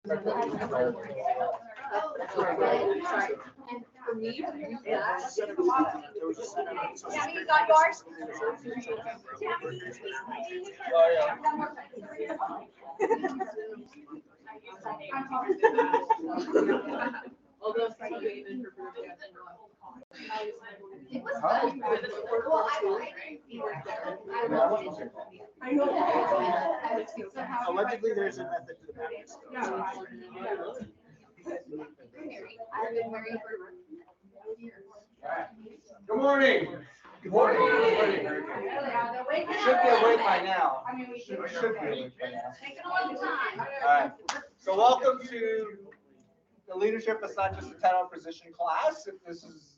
And for me, you got yours? Although some of it in her birthday, it was fun. Well, I know. Allegedly, there's a method to the madness. I've been married for years. Good morning. Good morning. Good morning. You should be awake by now. You should be awake by now. Taking a long time. All right. So welcome to the Leadership It's Not Just a Title Position class. If this is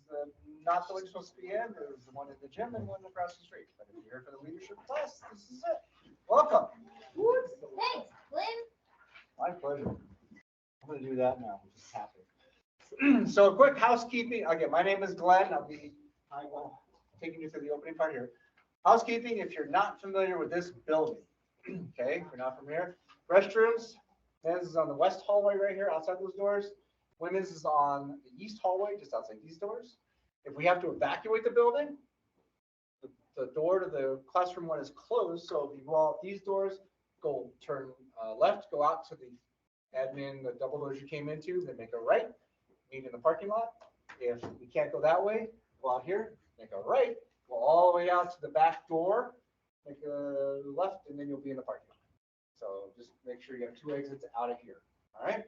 not the one you're supposed to be in, there's one in the gym and one across the street. But if you're here for the leadership class, this is it. Welcome. Thanks, Glenn. My pleasure. I'm going to do that now. Just happy. So a quick housekeeping. Again, my name is Glenn. I will taking you through the opening part here. Housekeeping, if you're not familiar with this building, okay, if you're not familiar, restrooms, men's is on the west hallway right here outside those doors. Women's is on the east hallway, just outside these doors. If we have to evacuate the building, the door to the classroom one is closed. So if you go out these doors, turn left, go out to the admin, the double doors you came into, then make a right, meet in the parking lot. If we can't go that way, go out here, make a right, go all the way out to the back door, make a left, and then you'll be in the parking lot. So just make sure you have two exits out of here. All right.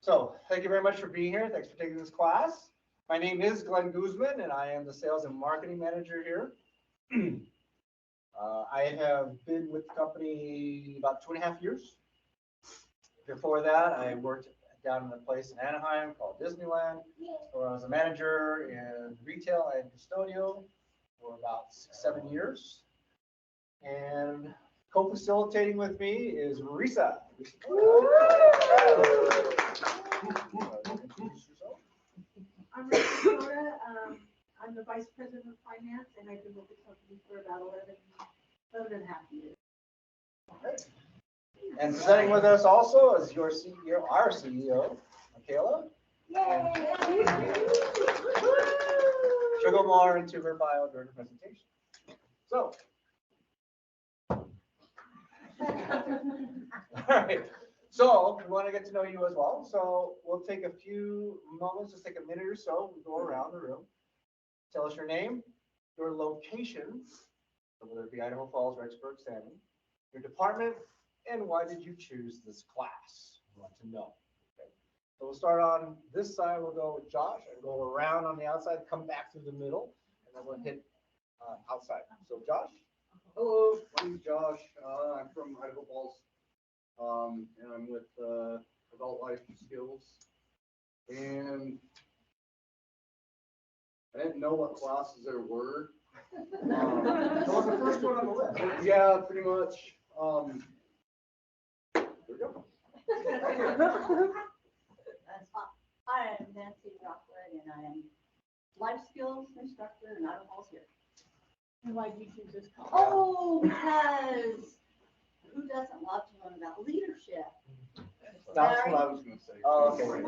So thank you very much for being here. Thanks for taking this class. My name is Glenn Guzman, and I am the sales and marketing manager here. I have been with the company about 2.5 years. Before that, I worked down in a place in Anaheim called Disneyland, where I was a manager in retail and custodial for about 6-7 years. And co-facilitating with me is Risa. I'm Risa Soda. I'm the Vice President of Finance, and I've been with the company for about 11 and a half years. And presenting with us also is your CEO, our CEO, Michaela. Yay! She'll go more into her bio during the presentation. So, all right. So we want to get to know you as well. So we'll take a few moments, just take a minute or so. We go around the room. Tell us your name, your location, so whether it be Idaho Falls or Rexburg, Salmon, your department, and why did you choose this class? We want to know. Okay. So we'll start on this side. We'll go with Josh and go around on the outside, come back through the middle, and then we'll hit outside. So Josh. Hello, my name's Josh. I'm from Idaho Falls, and I'm with Adult Life Skills. And I didn't know what classes there were. That was the first one on the list. Yeah, pretty much. There we go. I am Nancy Rockwood, and I am life skills instructor in Idaho Falls here. And why did you choose this college? Oh, because who doesn't love to learn about leadership? That's what I was going to say. Oh, okay.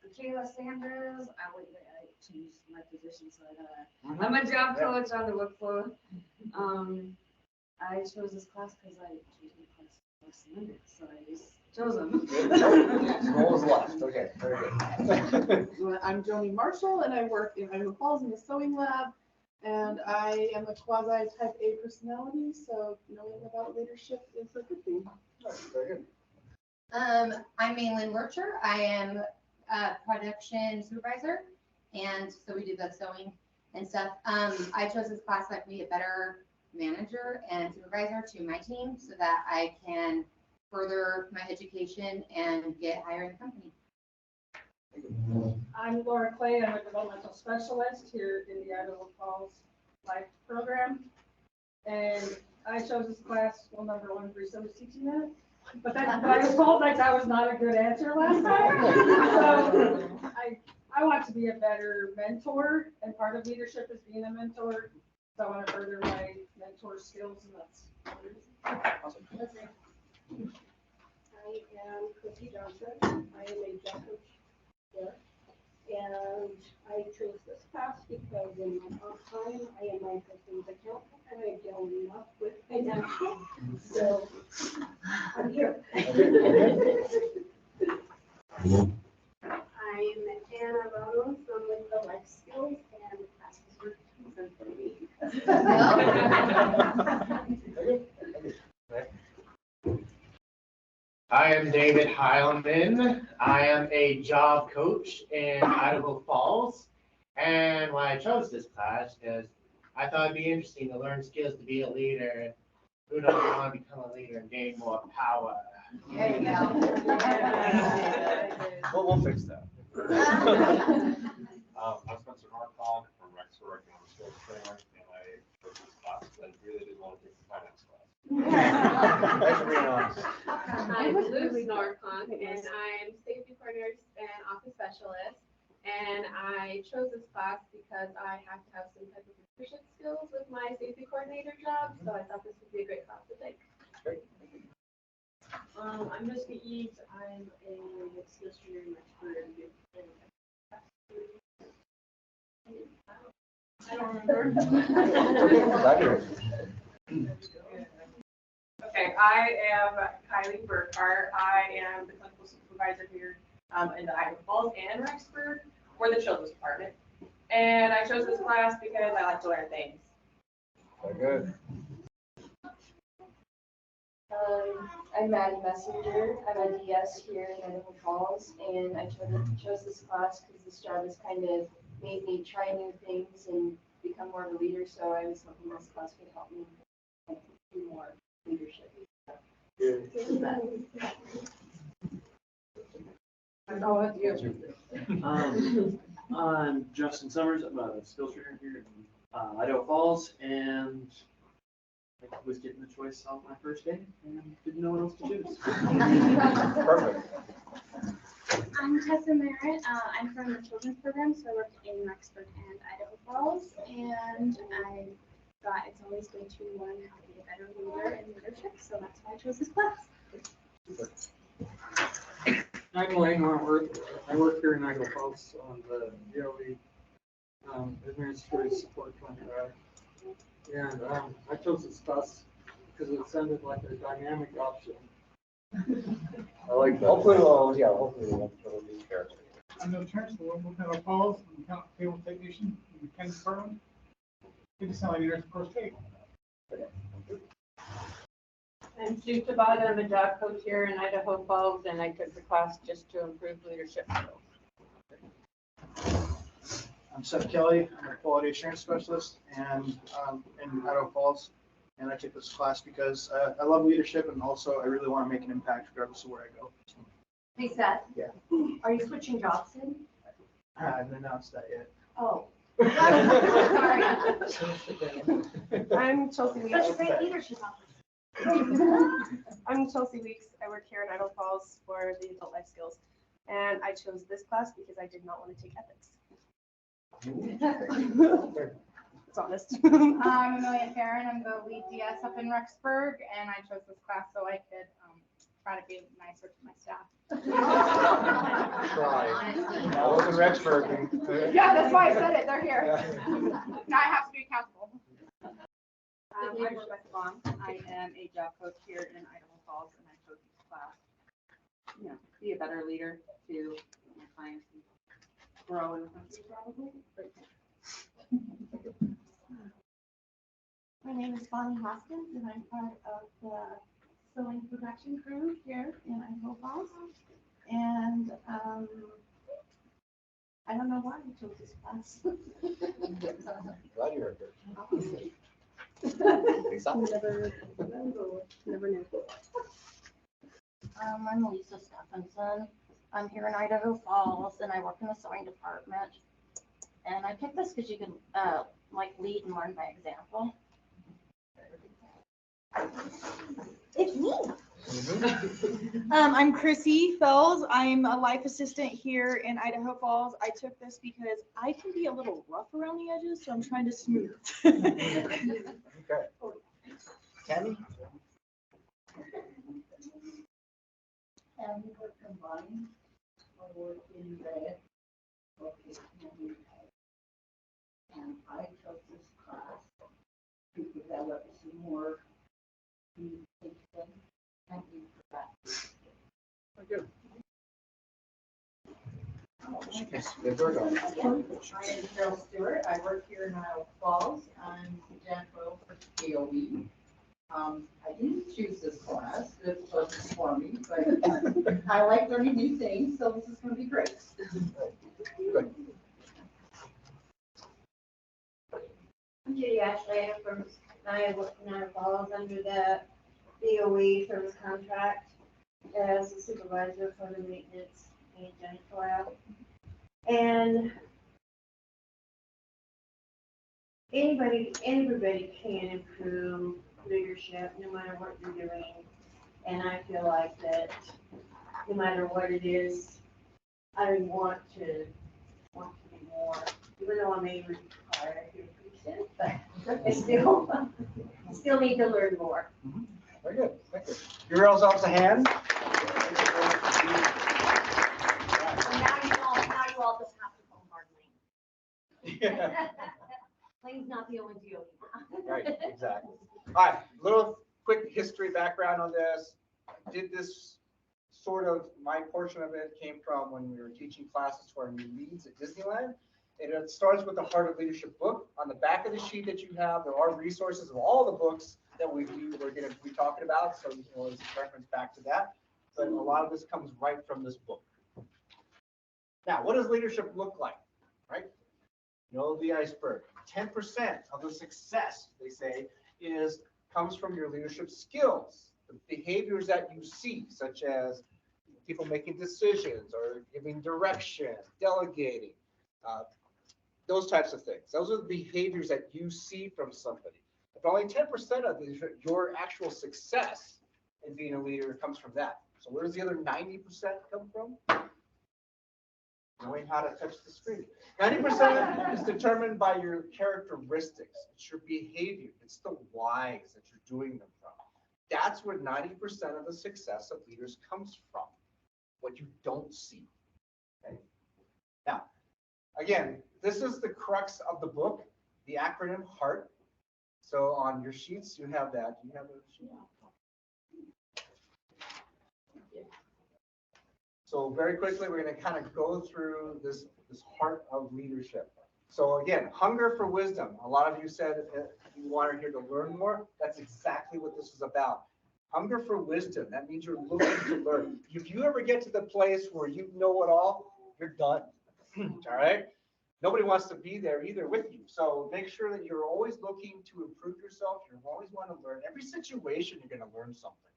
Michaela Sanders. I changed my position, so I'm a job coach on the workflow. I chose this class because I chose my class last minute, so I just chose them. Roll is left. Okay, very good. I'm Joni Marshall, and I work in Idaho Falls in the sewing lab, and I am a quasi type A personality, so knowing about leadership is a good thing. Very good. I'm Maylin Murcher. I am a production supervisor, and so we do the sewing and stuff. I chose this class so I can be a better manager and supervisor to my team so that I can further my education and get higher in the company. I'm Laura Clay. I'm a developmental specialist here in the Idaho Falls Life program. And I chose this class, well, number one, Risa was teaching it. But I was told like that was not a good answer last time. So I want to be a better mentor, and part of leadership is being a mentor. So I want to further my mentor skills, and that's. Awesome. I am Chrissy Johnson. I am a job coach here. And I chose this class because in my off time, I am my husband's accountant and I deal enough with financial. So I'm here. I'm Anna Ramos. I'm with the Life Skills and the classes were chosen for me. I am David Heilman. I am a job coach in Idaho Falls. And why I chose this class because I thought it'd be interesting to learn skills to be a leader. Who doesn't want to become a leader and gain more power? There you go. We'll fix that. I'm Spencer Norcon from Rexford, and I'm a skills trainer, and I took this class because I really didn't want to take the finance class. Thanks for being honest. I'm Luce Norcon, and I'm safety partners and office specialist. And I chose this class because I have to have some type of leadership skills with my safety coordinator job, so I thought this would be a great class to take. Great. I'm Jessica Eves. I'm a skills trainer and expert. I don't remember. Glad you're here. Okay, I am Kylie Burkhart. I am the clinical supervisor here in the Idaho Falls and Rexford for the children's department. And I chose this class because I like to learn things. Very good. I'm Maddie Messenger. I'm a DS here in Idaho Falls, and I chose this class because this job has kind of made me try new things and become more of a leader. So I was hoping this class could help me do more leadership. I'm Justin Summers. I'm a skills trainer here in Idaho Falls, and I was getting the choice on my first day and didn't know what else to choose. Perfect. I'm Tessa Merritt. I'm from the children's program, so I work in Rexford and Idaho Falls, and I thought it's always good to learn how to be a better leader in leadership, so that's why I chose this class. I'm Elaine Wentworth. I work here in Idaho Falls on the DOE Administrative Support Contract. And I chose this class because it sounded like a dynamic option. I like that. Hopefully we'll have to be fair. I'm the chancellor of Idaho Falls, I'm a account payable technician in the Kansas department. It just sounded like you're first take. I'm Sue Tabata. I'm a job coach here in Idaho Falls, and I took the class just to improve leadership skills. I'm Seth Kelly. I'm a quality assurance specialist and in Idaho Falls, and I took this class because I love leadership and also I really want to make an impact regardless of where I go. Hey Seth. Yeah. Are you switching jobs soon? I haven't announced that yet. Oh. Sorry. I'm Chelsea Weeks. Such a great leadership opportunity. I'm Chelsea Weeks. I work here in Idaho Falls for the adult life skills, and I chose this class because I did not want to take ethics. It's honest. I'm Amelia Farron. I'm the lead DS up in Rexburg, and I chose this class so I could try to be nicer to my staff. Try. I was in Rexburg. Yeah, that's why I said it. They're here. Now I have to be accountable. I'm Rebecca Baum. I am a job coach here in Idaho Falls, and I chose this class. You know, be a better leader to my clients and grow in the country probably. My name is Bonnie Hoskins, and I'm part of the sewing production crew here in Idaho Falls. And I don't know why I chose this class. Glad you're here. Never knew. I'm Lisa Stephenson. I'm here in Idaho Falls and I work in the sewing department. And I picked this because you can lead and learn by example. It's me. I'm Chrissy Fells. I'm a life assistant here in Idaho Falls. I took this because I can be a little rough around the edges, so I'm trying to smooth. Okay. Tammy? And we're combining our work in red. And I took this class to develop some more communication and practice. Good. I am Cheryl Stewart. I work here in Iowa Falls. I'm the janitorial for DOE. I didn't choose this class. It wasn't for me, but I like learning new things, so this is going to be great. Good. I'm Judy Ashley. I'm from Iowa Falls under the DOE service contract as a supervisor for the maintenance and janitorial. And everybody can improve leadership no matter what you're doing. And I feel like that no matter what it is, I want to be more, even though I may retire here pretty soon, but I still need to learn more. Very good. Thank you. Give yourselves a hand. Now you all just have to call Marlene. Yeah. Lane's not the only deal. Right, exactly. All right, little quick history background on this. Did this sort of, my portion of it came from when we were teaching classes to our new leads at Disneyland. And it starts with the Heart of Leadership book. On the back of the sheet that you have, there are resources of all the books that we're going to be talking about. So you can always reference back to that. But a lot of this comes right from this book. Now, what does leadership look like, right? You know the iceberg. 10% of the success, they say, comes from your leadership skills, the behaviors that you see, such as people making decisions or giving direction, delegating, those types of things. Those are the behaviors that you see from somebody. If only 10% of your actual success in being a leader comes from that. So where does the other 90% come from? Knowing how to touch the screen. 90% is determined by your characteristics. It's your behavior. It's the whys that you're doing them from. That's where 90% of the success of leaders comes from. What you don't see. Okay? Now, again, this is the crux of the book, the acronym HEART. So on your sheets, you have that. Do you have a sheet? So very quickly, we're going to kind of go through this heart of leadership. So again, hunger for wisdom. A lot of you said you wanted here to learn more. That's exactly what this is about. Hunger for wisdom. That means you're looking to learn. If you ever get to the place where you know it all, you're done. All right? Nobody wants to be there either with you. So make sure that you're always looking to improve yourself. You always want to learn. Every situation, you're going to learn something.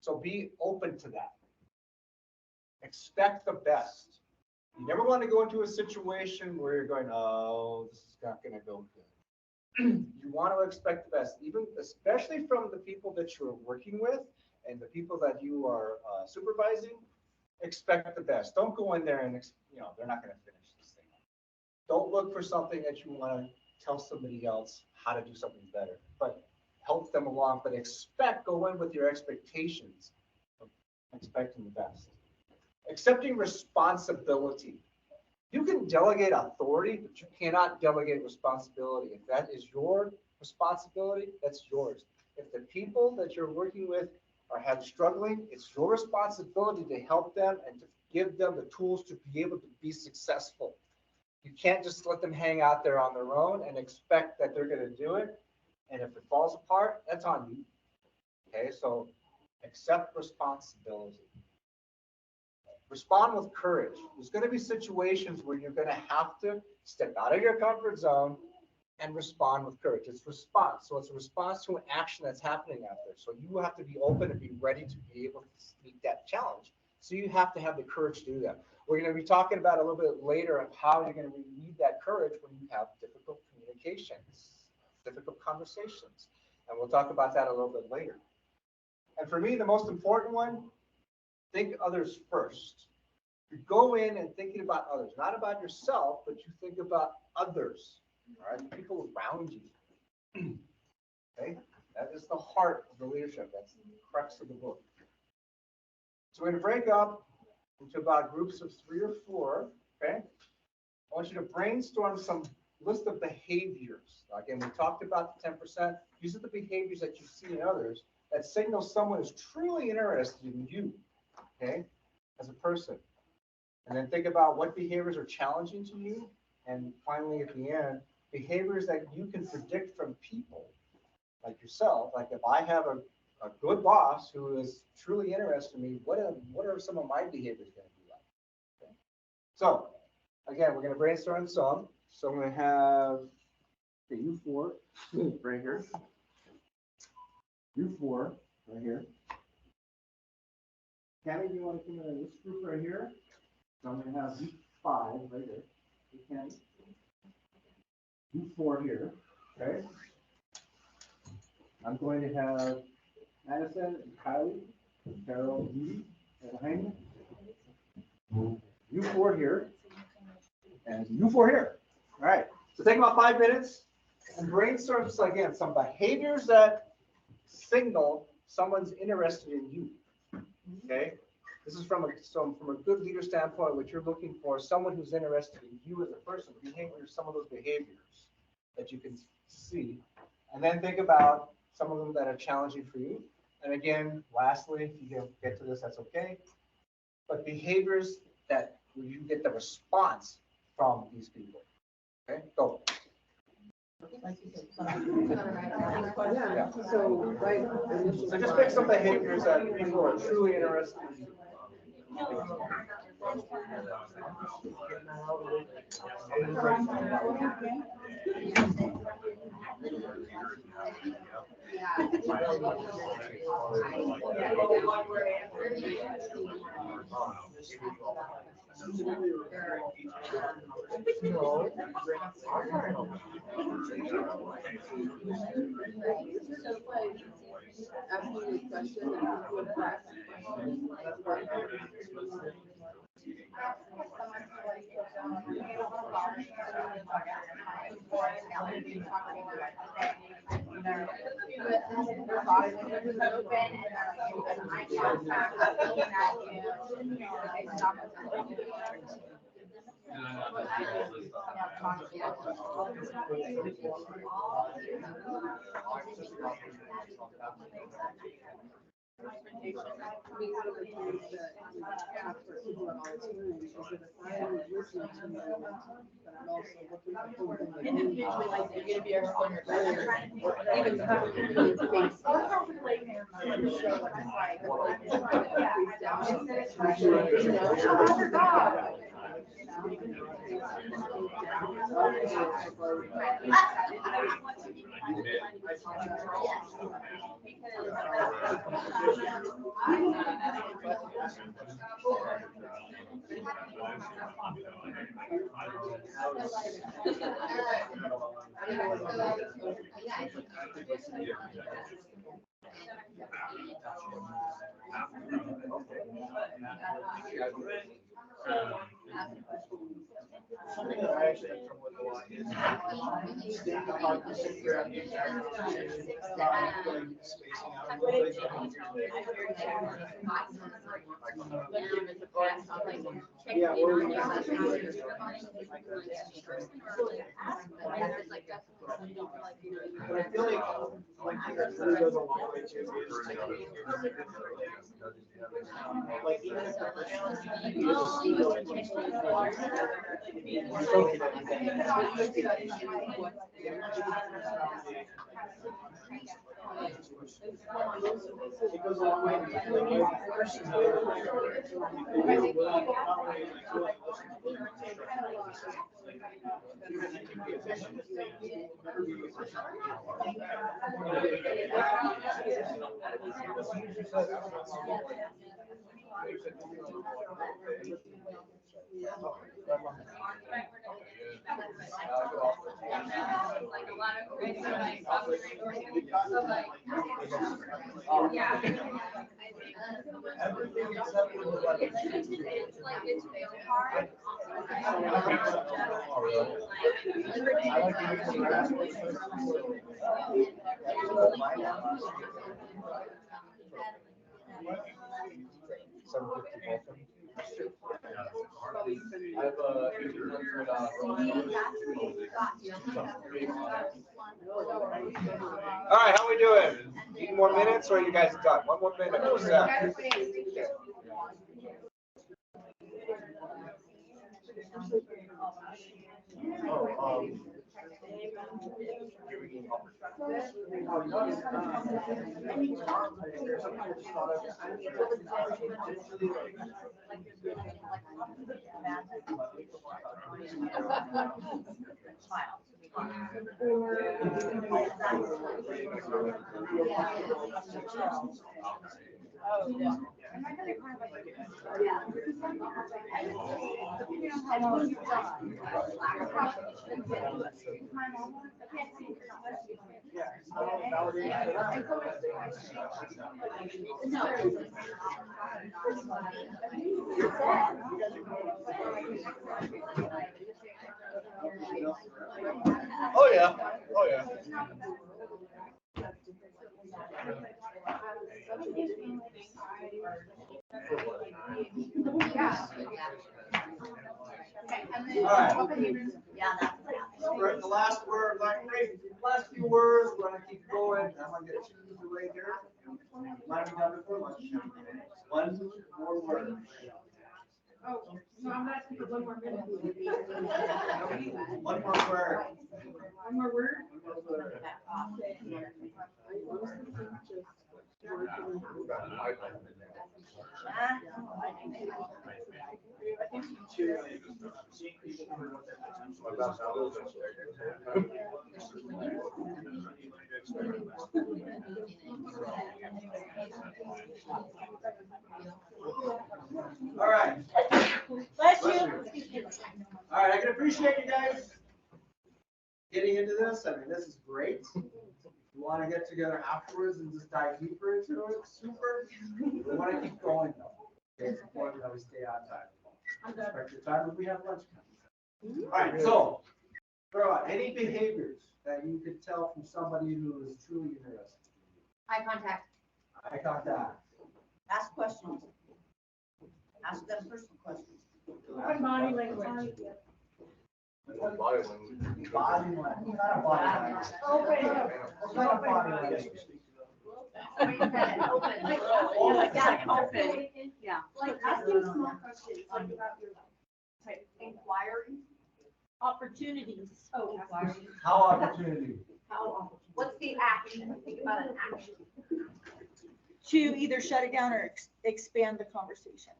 So be open to that. Expect the best. You never want to go into a situation where you're going, oh, this is not going to go good. You want to expect the best, even especially from the people that you're working with and the people that you are supervising. Expect the best. Don't go in there and they're not going to finish this thing. Don't look for something that you want to tell somebody else how to do something better, but help them along. But go in with your expectations of expecting the best. Accepting responsibility. You can delegate authority, but you cannot delegate responsibility. If that is your responsibility, that's yours. If the people that you're working with are struggling, it's your responsibility to help them and to give them the tools to be able to be successful. You can't just let them hang out there on their own and expect that they're going to do it. And if it falls apart, that's on you. Okay, so accept responsibility. Respond with courage. There's going to be situations where you're going to have to step out of your comfort zone and respond with courage. It's response. So it's a response to an action that's happening out there. So you have to be open and be ready to be able to meet that challenge. So you have to have the courage to do that. We're going to be talking about a little bit later of how you're going to need that courage when you have difficult communications, difficult conversations. And we'll talk about that a little bit later. And for me, the most important one, think others first. You go in and thinking about others, not about yourself, but you think about others, all right? The people around you. Okay? That is the heart of the leadership. That's the crux of the book. So we're going to break up into about groups of 3 or 4, okay? I want you to brainstorm some list of behaviors. Again, we talked about the 10%. These are the behaviors that you see in others that signal someone is truly interested in you, okay, as a person. And then think about what behaviors are challenging to you. And finally, at the end, behaviors that you can predict from people like yourself. Like if I have a good boss who is truly interested in me, what are some of my behaviors going to be like? Okay. So again, we're going to brainstorm some. So I'm going to have you 4 right here. You 4 right here. Tammy, do you want to come in this group right here? So I'm going to have you 5 right here. You can. You 4 here. Okay. I'm going to have Madison and Kylie, Carol, Judy, and Heine. You 4 here. And you 4 here. All right. So take about 5 minutes and brainstorm just again some behaviors that signal someone's interested in you. Okay. This is from a good leader standpoint. What you're looking for is someone who's interested in you as a person. Behaviors, some of those behaviors that you can see, and then think about some of them that are challenging for you. And again, lastly, if you get to this, that's okay. But behaviors that you get the response from these people. Okay, go. Yeah. So just pick some behaviors that people are truly interested in. Something that I actually have trouble with a lot is staying about the figure out the entire conversation, going spacing out a little bit. Yeah, or we can but I feel like that really goes a long way too. Like even if the personality is still it goes a long way. Everything except for the weather. It's hard. I have a 1800, All right, how we doing? Need more minutes or are you guys done? One more minute. We're set. Oh yeah, oh yeah. All right. The last word, last few words, we're gonna keep going. I'm gonna get you away here. Might be done before lunch. One more word. Oh, no, I'm asking for one more minute. One more word. One more word? All right. Bless you. All right, I can appreciate you guys getting into this. I mean, this is great. If you want to get together afterwards and just dive deeper into it, super. We want to keep going though. Okay, it's important that we stay on time. Respect your time, but we have lunch coming. All right, so throw out any behaviors that you could tell from somebody who is truly interested. Eye contact. Eye contact. Ask questions. Ask them personal questions. What body language? Body language. Body language. Not a body language. Open. What kind of body language? Open. Yeah. Like asking small questions, like about your life. Type inquiring. Opportunities. Oh, inquiring. How opportunity? How, what's the action? Think about an action. To either shut it down or expand the conversation.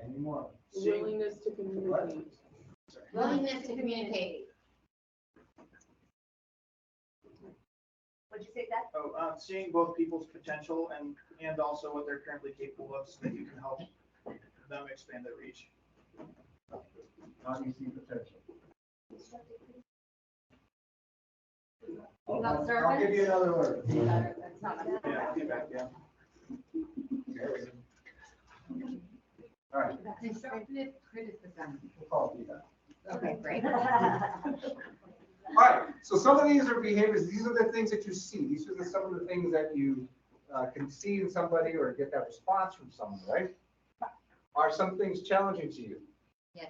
Any more? Willingness to communicate. Willingness to communicate. What'd you say, Dad? Oh, seeing both people's potential and also what they're currently capable of, so that you can help them expand their reach. How do you see potential? Observance. I'll give you another word. Yeah, feedback, yeah. All right. Constructive criticism. We'll call it feedback. Okay, great. All right, so some of these are behaviors. These are the things that you see. These are some of the things that you can see in somebody or get that response from someone, right? Are some things challenging to you? Yes.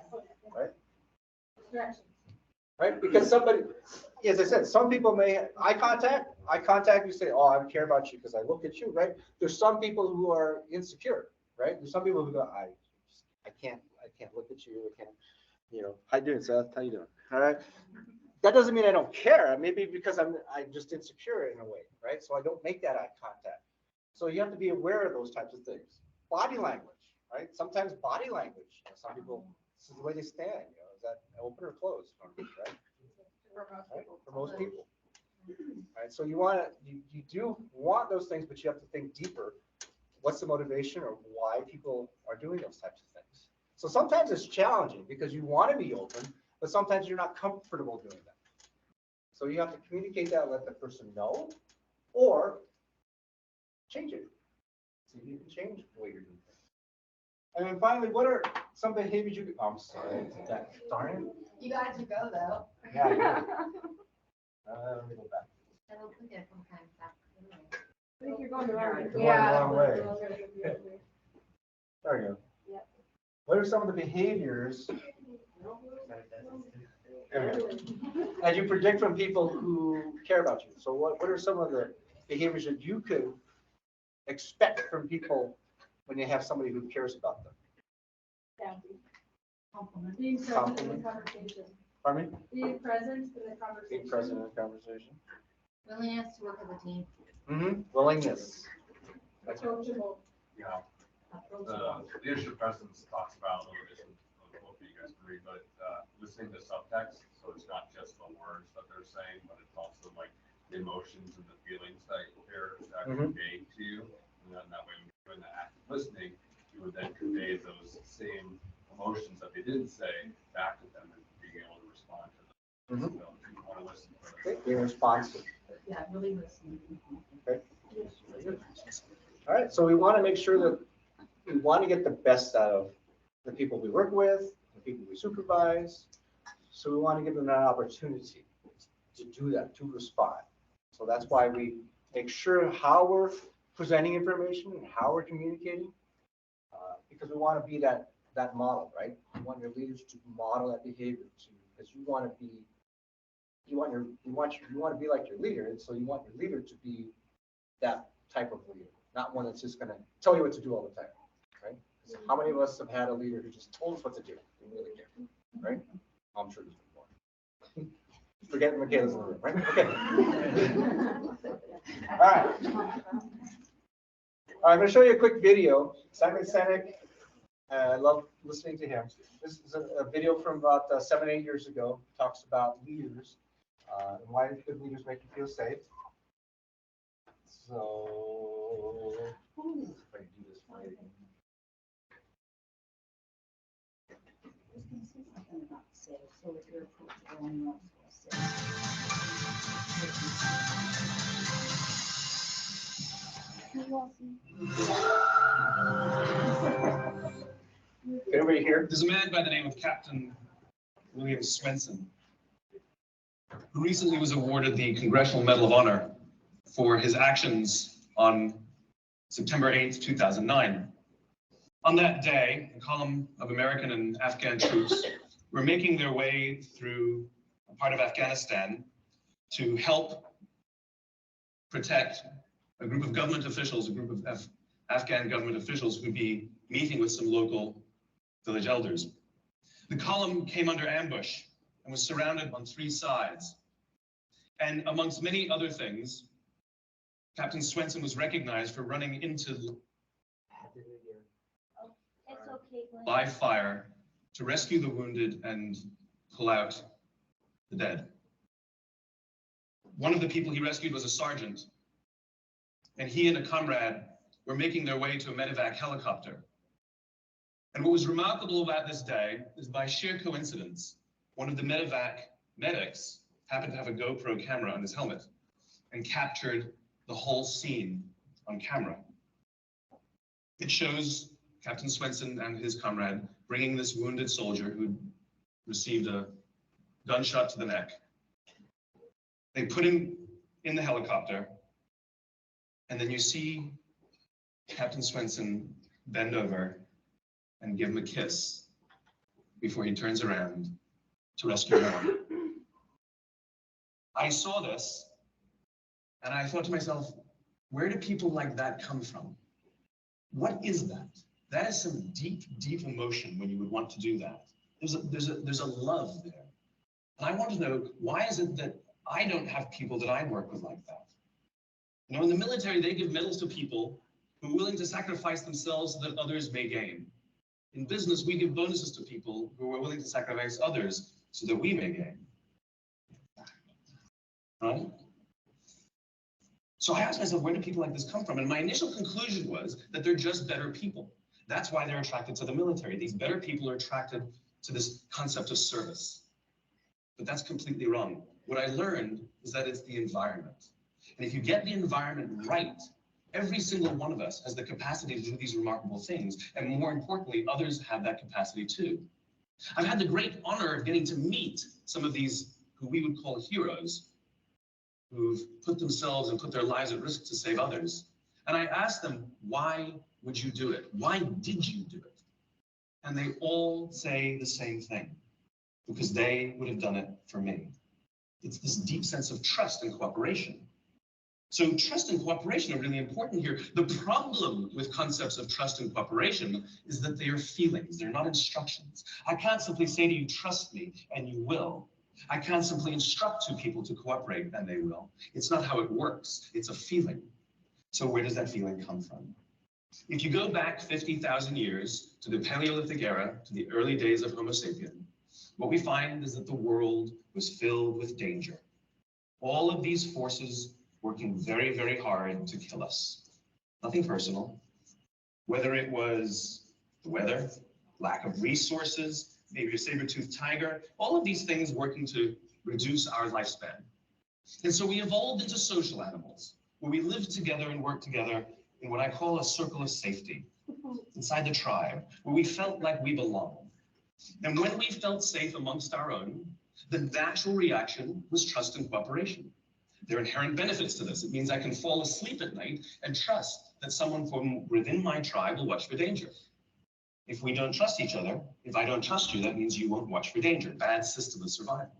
Right? Right? Because somebody, as I said, some people may eye contact, you say, oh, I care about you because I look at you, right? There's some people who are insecure, right? There's some people who go, I can't look at you. I can't, how you doing, Seth? How you doing? All right. That doesn't mean I don't care. Maybe because I'm just insecure in a way, right? So I don't make that eye contact. So you have to be aware of those types of things. Body language, right? Sometimes body language. Some people, this is the way they stand. Is that open or closed? Right? Right? For most people. Right. So you do want those things, but you have to think deeper. What's the motivation or why people are doing those types of things? So sometimes it's challenging because you want to be open, but sometimes you're not comfortable doing that. So you have to communicate that, let the person know, or change it. See if you can change the way you're doing things. And then finally, what are some behaviors you could, I'm sorry, darn it. You got to go though. Yeah, I did. Let me go back. I don't think I can kind of back. I think you're going the wrong way. You're going the wrong way. There you go. Yep. What are some of the behaviors as you predict from people who care about you? So what are some of the behaviors that you could expect from people when you have somebody who cares about them? Compliment. Being present in the conversation. Pardon me? Being present in the conversation. Being present in the conversation. Willingness to work as a team. Willingness. Approachable. Yeah. The leadership presence talks about a little bit of both of you guys can read, but listening to subtext, so it's not just the words that they're saying, but it's also like the emotions and the feelings that they're conveying to you. And then that way, when you're doing the active listening, you would then convey those same emotions that they didn't say back to them and being able to respond to them. So you want to listen for them. Being responsive. Yeah, really listening. Okay. All right, so we want to make sure that we want to get the best out of the people we work with, the people we supervise. So we want to give them that opportunity to do that, to respond. So that's why we make sure how we're presenting information and how we're communicating, because we want to be that model, right? You want your leaders to model that behavior to you, because you want to be, you want to be like your leader, and so you want your leader to be that type of leader, not one that's just going to tell you what to do all the time, right? How many of us have had a leader who just told us what to do? Didn't really care, right? I'm sure there's more. Forget Michaela's in the room, right? Okay. All right. I'm going to show you a quick video. Simon Sinek, I love listening to him. This is a video from about 7, 8 years ago. It talks about leaders and why good leaders make you feel safe. So, if I can do this right. So if you're approachable and not so Everybody here? There's a man by the name of Captain William Swenson, who recently was awarded the Congressional Medal of Honor for his actions on September 8th, 2009. On that day, a column of American and Afghan troops were making their way through a part of Afghanistan to help protect a group of government officials, a group of Afghan government officials who'd be meeting with some local village elders. The column came under ambush and was surrounded on 3 sides. And amongst many other things, Captain Swenson was recognized for running into live fire to rescue the wounded and pull out the dead. One of the people he rescued was a sergeant, and he and a comrade were making their way to a medevac helicopter. And what was remarkable about this day is, by sheer coincidence, one of the medevac medics happened to have a GoPro camera on his helmet and captured the whole scene on camera. It shows Captain Swenson and his comrade bringing this wounded soldier who received a gunshot to the neck. They put him in the helicopter, and then you see Captain Swenson bend over and give him a kiss before he turns around to rescue him. I saw this, and I thought to myself, where do people like that come from? What is that? That is some deep, deep emotion when you would want to do that. There's a love there. And I want to know, why is it that I don't have people that I work with like that? You know, in the military, they give medals to people who are willing to sacrifice themselves so that others may gain. In business, we give bonuses to people who are willing to sacrifice others so that we may gain. Right? So I asked myself, where do people like this come from? And my initial conclusion was that they're just better people. That's why they're attracted to the military. These better people are attracted to this concept of service. But that's completely wrong. What I learned is that it's the environment. And if you get the environment right, Every single one of us has the capacity to do these remarkable things, and more importantly, others have that capacity too. I've had the great honor of getting to meet some of these who we would call heroes, who've put themselves and put their lives at risk to save others. And I asked them, why would you do it? Why did you do it? And they all say the same thing, because they would have done it for me. It's this deep sense of trust and cooperation. So trust and cooperation are really important here. The problem with concepts of trust and cooperation is that they are feelings, they're not instructions. I can't simply say to you, trust me, and you will. I can't simply instruct two people to cooperate, and they will. It's not how it works, it's a feeling. So where does that feeling come from? If you go back 50,000 years to the Paleolithic era, to the early days of Homo sapien, what we find is that the world was filled with danger. All of these forces working very, very hard to kill us. Nothing personal. Whether it was the weather, lack of resources, maybe a saber-toothed tiger, all of these things working to reduce our lifespan. And so we evolved into social animals, where we live together and work together in what I call a circle of safety, inside the tribe, where we felt like we belonged. And when we felt safe amongst our own, the natural reaction was trust and cooperation. There are inherent benefits to this. It means I can fall asleep at night and trust that someone from within my tribe will watch for danger. If we don't trust each other, if I don't trust you, that means you won't watch for danger. Bad system of survival.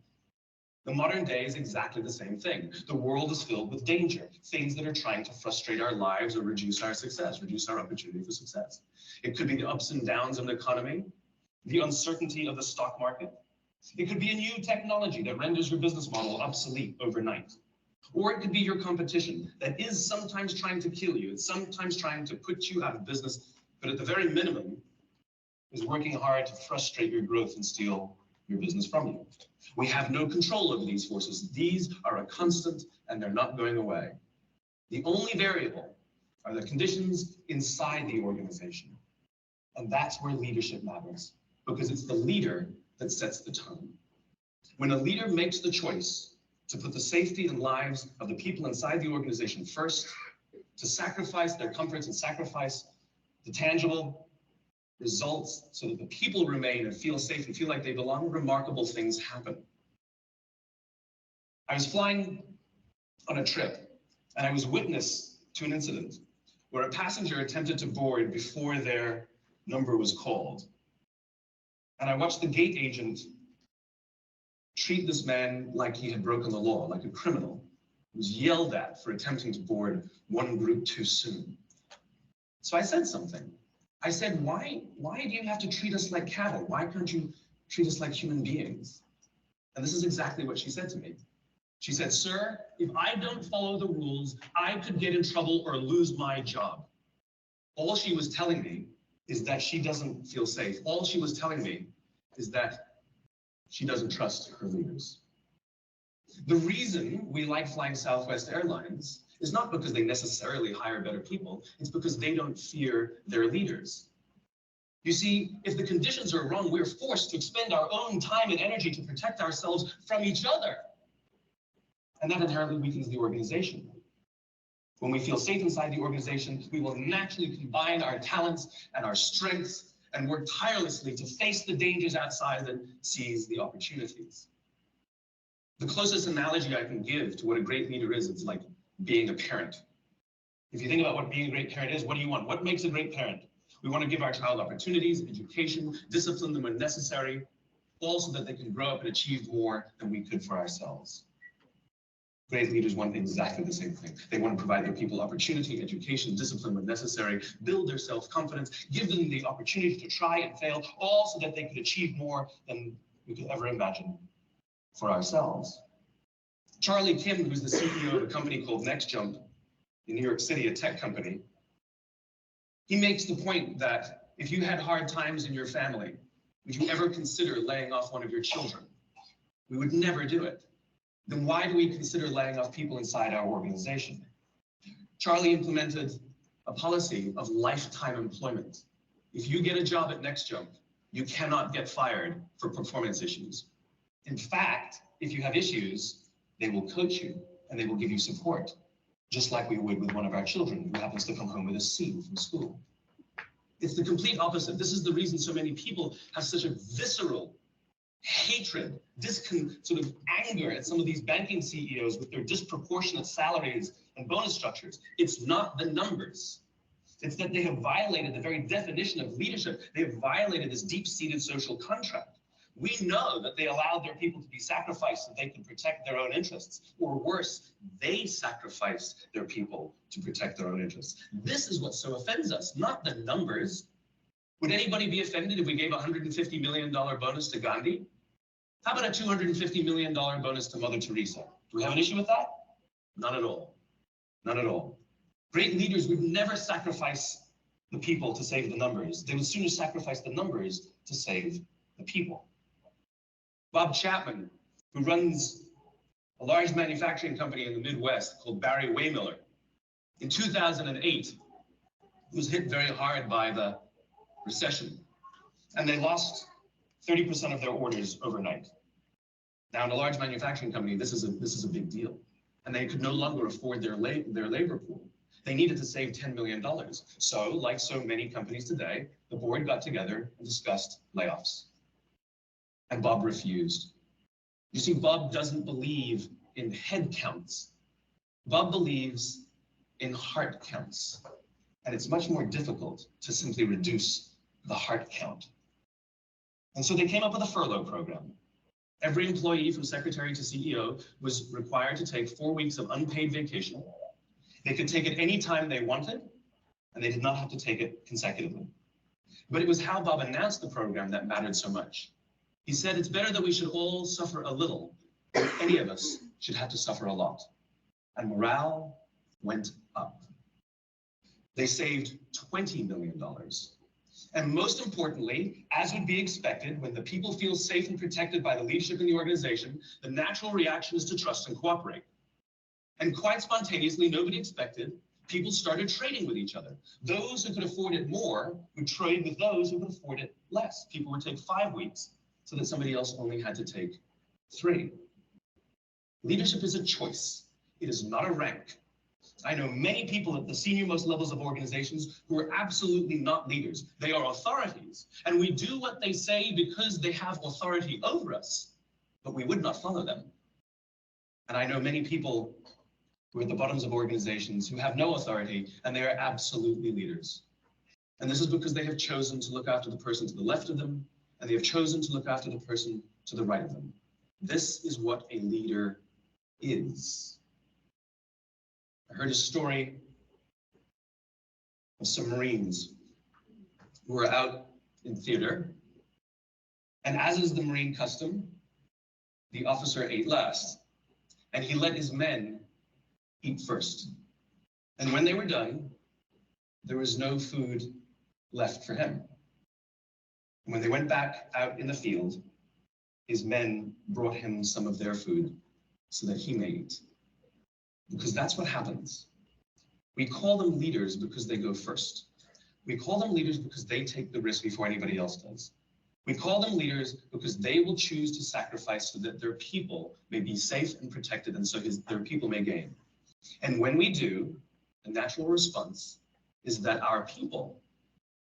The modern day is exactly the same thing. The world is filled with danger, things that are trying to frustrate our lives or reduce our success, reduce our opportunity for success. It could be the ups and downs of the economy, the uncertainty of the stock market. It could be a new technology that renders your business model obsolete overnight. Or it could be your competition that is sometimes trying to kill you. It's sometimes trying to put you out of business, but at the very minimum is working hard to frustrate your growth and steal your business from you. We have no control over these forces. These are a constant and they're not going away. The only variable are the conditions inside the organization. And that's where leadership matters, because it's the leader that sets the tone. When a leader makes the choice to put the safety and lives of the people inside the organization first, to sacrifice their comforts and sacrifice the tangible results so that the people remain and feel safe and feel like they belong, remarkable things happen. I was flying on a trip and I was witness to an incident where a passenger attempted to board before their number was called. And I watched the gate agent treat this man like he had broken the law, like a criminal. He was yelled at for attempting to board one group too soon. So I said something. I said, why do you have to treat us like cattle? Why can't you treat us like human beings? And this is exactly what she said to me. She said, sir, if I don't follow the rules, I could get in trouble or lose my job. All she was telling me is that she doesn't feel safe. All she was telling me is that she doesn't trust her leaders. The reason we like flying Southwest Airlines is not because they necessarily hire better people, it's because they don't fear their leaders. You see, if the conditions are wrong, we're forced to expend our own time and energy to protect ourselves from each other. And that inherently weakens the organization. When we feel safe inside the organization, we will naturally combine our talents and our strengths and work tirelessly to face the dangers outside and seize the opportunities. The closest analogy I can give to what a great leader is, it's like being a parent. If you think about what being a great parent is, what do you want? What makes a great parent? We want to give our child opportunities, education, discipline them when necessary, all so that they can grow up and achieve more than we could for ourselves. Great leaders want exactly the same thing. They want to provide their people opportunity, education, discipline when necessary, build their self-confidence, give them the opportunity to try and fail, all so that they could achieve more than we could ever imagine for ourselves. Charlie Kim, who's the CEO of a company called NextJump in New York City, a tech company, he makes the point that if you had hard times in your family, would you ever consider laying off one of your children? We would never do it. Then why do we consider laying off people inside our organization? Charlie implemented a policy of lifetime employment. If you get a job at NextJump, you cannot get fired for performance issues. In fact, if you have issues, they will coach you and they will give you support. just like we would with one of our children who happens to come home with a C from school. It's the complete opposite. This is the reason so many people have such a visceral hatred, sort of anger at some of these banking CEOs with their disproportionate salaries and bonus structures. It's not the numbers. It's that they have violated the very definition of leadership. They have violated this deep-seated social contract. We know that they allowed their people to be sacrificed so they could protect their own interests. Or worse, they sacrificed their people to protect their own interests. This is what so offends us, not the numbers. Would anybody be offended if we gave a $150 million bonus to Gandhi? How about a $250 million bonus to Mother Teresa? Do we have an issue with that? Not at all. Not at all. Great leaders would never sacrifice the people to save the numbers. They would sooner sacrifice the numbers to save the people. Bob Chapman, who runs a large manufacturing company in the Midwest called Barry Waymiller, in 2008 was hit very hard by the recession, and they lost 30% of their orders overnight. Now, in a large manufacturing company, this is a big deal, and they could no longer afford their labor pool. They needed to save $10 million. So, like so many companies today, the board got together and discussed layoffs. And Bob refused. You see, Bob doesn't believe in head counts. Bob believes in heart counts. And it's much more difficult to simply reduce the heart count. And so they came up with a furlough program. Every employee from secretary to CEO was required to take 4 weeks of unpaid vacation. They could take it any time they wanted, and they did not have to take it consecutively. But it was how Bob announced the program that mattered so much. He said, it's better that we should all suffer a little than any of us should have to suffer a lot. And morale went up. They saved $20 million. And most importantly, as would be expected, when the people feel safe and protected by the leadership in the organization, the natural reaction is to trust and cooperate. And quite spontaneously, nobody expected, people started trading with each other. Those who could afford it more would trade with those who could afford it less. People would take 5 weeks so that somebody else only had to take 3. Leadership is a choice. It is not a rank. I know many people at the senior-most levels of organizations who are absolutely not leaders. They are authorities, and we do what they say because they have authority over us, but we would not follow them. And I know many people who are at the bottoms of organizations who have no authority, and they are absolutely leaders. And this is because they have chosen to look after the person to the left of them, and they have chosen to look after the person to the right of them. This is what a leader is. I heard a story of some Marines who were out in theater, and as is the Marine custom, the officer ate last, and he let his men eat first. And when they were done, there was no food left for him. And when they went back out in the field, his men brought him some of their food so that he may eat. Because that's what happens. We call them leaders because they go first. We call them leaders because they take the risk before anybody else does. We call them leaders because they will choose to sacrifice so that their people may be safe and protected, and so their people may gain. And when we do, the natural response is that our people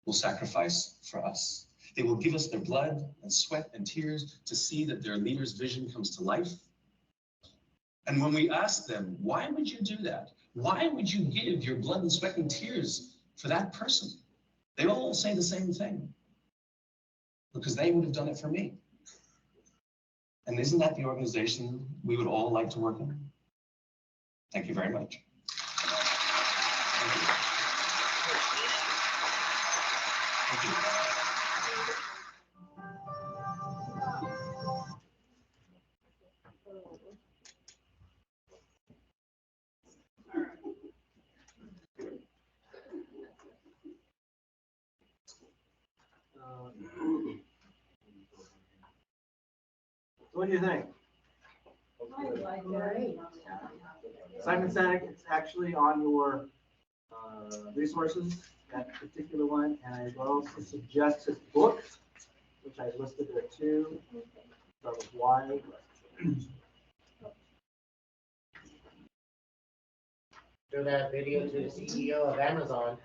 will sacrifice for us. They will give us their blood and sweat and tears to see that their leader's vision comes to life. And when we ask them, why would you do that? Why would you give your blood and sweat and tears for that person? They all say the same thing. Because they would have done it for me. And isn't that the organization we would all like to work in? Thank you very much. Thank you. Thank you. What do you think? Simon Sinek, it's actually on your resources, that particular one, and I will also suggest his book, which I listed there too. That was why. Show that video to the CEO of Amazon.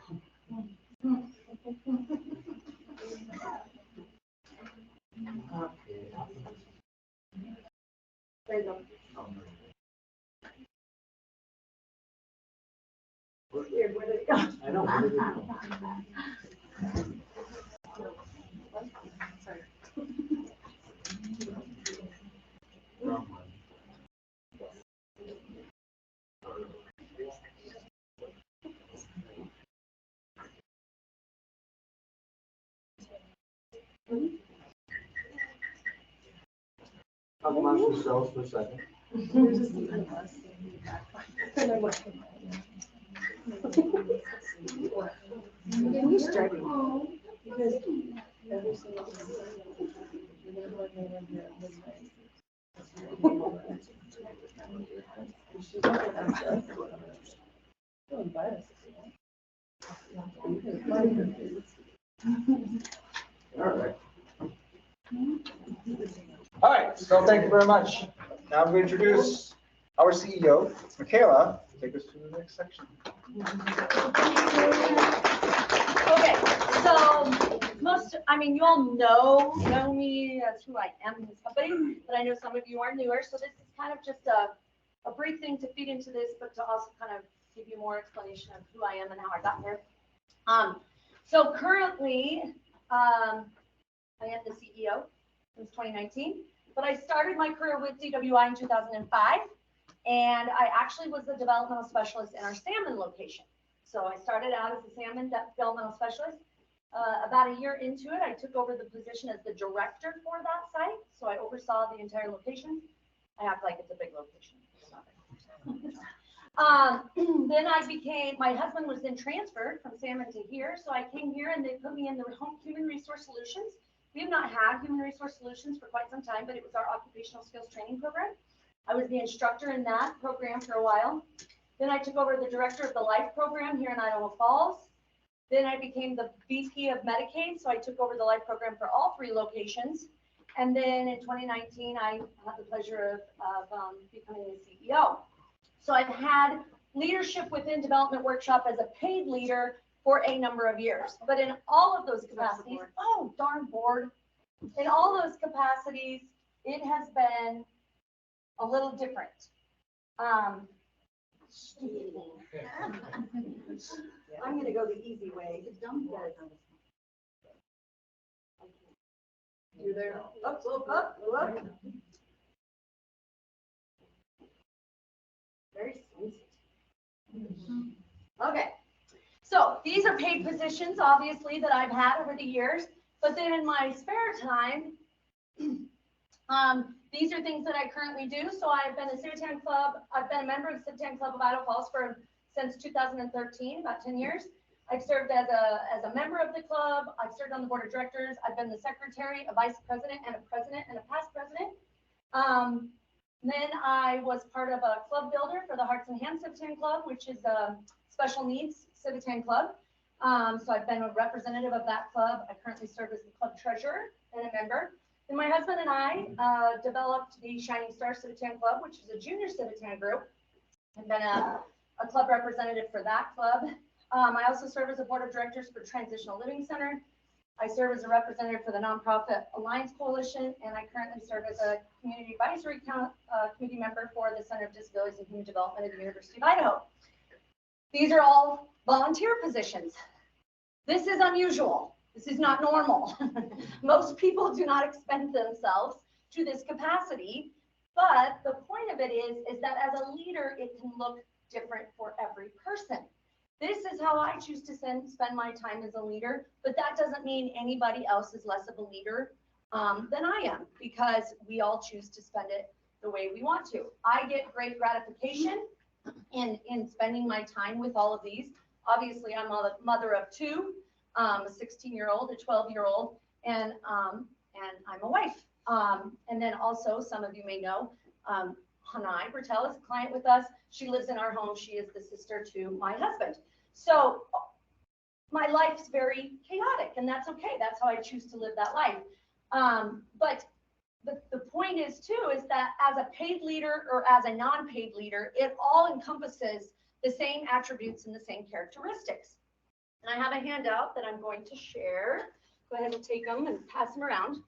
There you go. Weird, where did it go? I know, where did it go? Sorry. Wrong one. Talk amongst yourselves for a second. Can you start? Because every single All right, so thank you very much. Now I'm going to introduce our CEO, Michaela, take us to the next section. Okay, so you all know me as who I am in this company, but I know some of you are newer, so this is kind of just a brief thing to feed into this, but to also kind of give you more explanation of who I am and how I got here. So currently, I am the CEO since 2019, but I started my career with DWI in 2005, and I actually was the developmental specialist in our Salmon location. So I started out as a Salmon developmental specialist. About a year into it, I took over the position as the director for that site. So I oversaw the entire location. I act like it's a big location. Then my husband was then transferred from Salmon to here. So I came here and they put me in the home human resource solutions. We have not had human resource solutions for quite some time, but it was our occupational skills training program. I was the instructor in that program for a while. Then I took over the director of the LIFE program here in Idaho Falls. Then I became the VP of Medicaid, so I took over the LIFE program for all 3 locations. And then in 2019, I had the pleasure of becoming the CEO. So I've had leadership within Development Workshop as a paid leader for a number of years. But in all of those capacities, oh, darn board. In all those capacities, it has been a little different. I'm going to go the easy way. You're there. Up. Very sensitive. Okay. So these are paid positions, obviously, that I've had over the years. But then in my spare time, these are things that I currently do. So I've been a Civitan Club. I've been a member of the Civitan Club of Idaho Falls since 2013, about 10 years. I've served as a member of the club. I've served on the board of directors. I've been the secretary, a vice president, and a past president. Then I was part of a club builder for the Hearts and Hands Civitan Club, which is a special needs Civitan Club. So I've been a representative of that club. I currently serve as the club treasurer and a member. And my husband and I developed the Shining Star Civitan Club, which is a junior Civitan group. I've been a club representative for that club. I also serve as a board of directors for Transitional Living Center. I serve as a representative for the Nonprofit Alliance Coalition, and I currently serve as a community advisory committee member for the Center of Disabilities and Human Development at the University of Idaho. These are all volunteer positions. This is unusual. This is not normal. Most people do not expend themselves to this capacity, but the point of it is that as a leader, it can look different for every person. This is how I choose to spend my time as a leader, but that doesn't mean anybody else is less of a leader than I am, because we all choose to spend it the way we want to. I get great gratification in spending my time with all of these. Obviously, I'm a mother of 2, a 16-year-old, a 12-year-old, and I'm a wife. And then also, some of you may know, Hanai Bertel is a client with us. She lives in our home. She is the sister to my husband. So my life's very chaotic, and that's okay. That's how I choose to live that life. But the point is too, is that as a paid leader or as a non-paid leader, it all encompasses the same attributes and the same characteristics. And I have a handout that I'm going to share. Go ahead and take them and pass them around.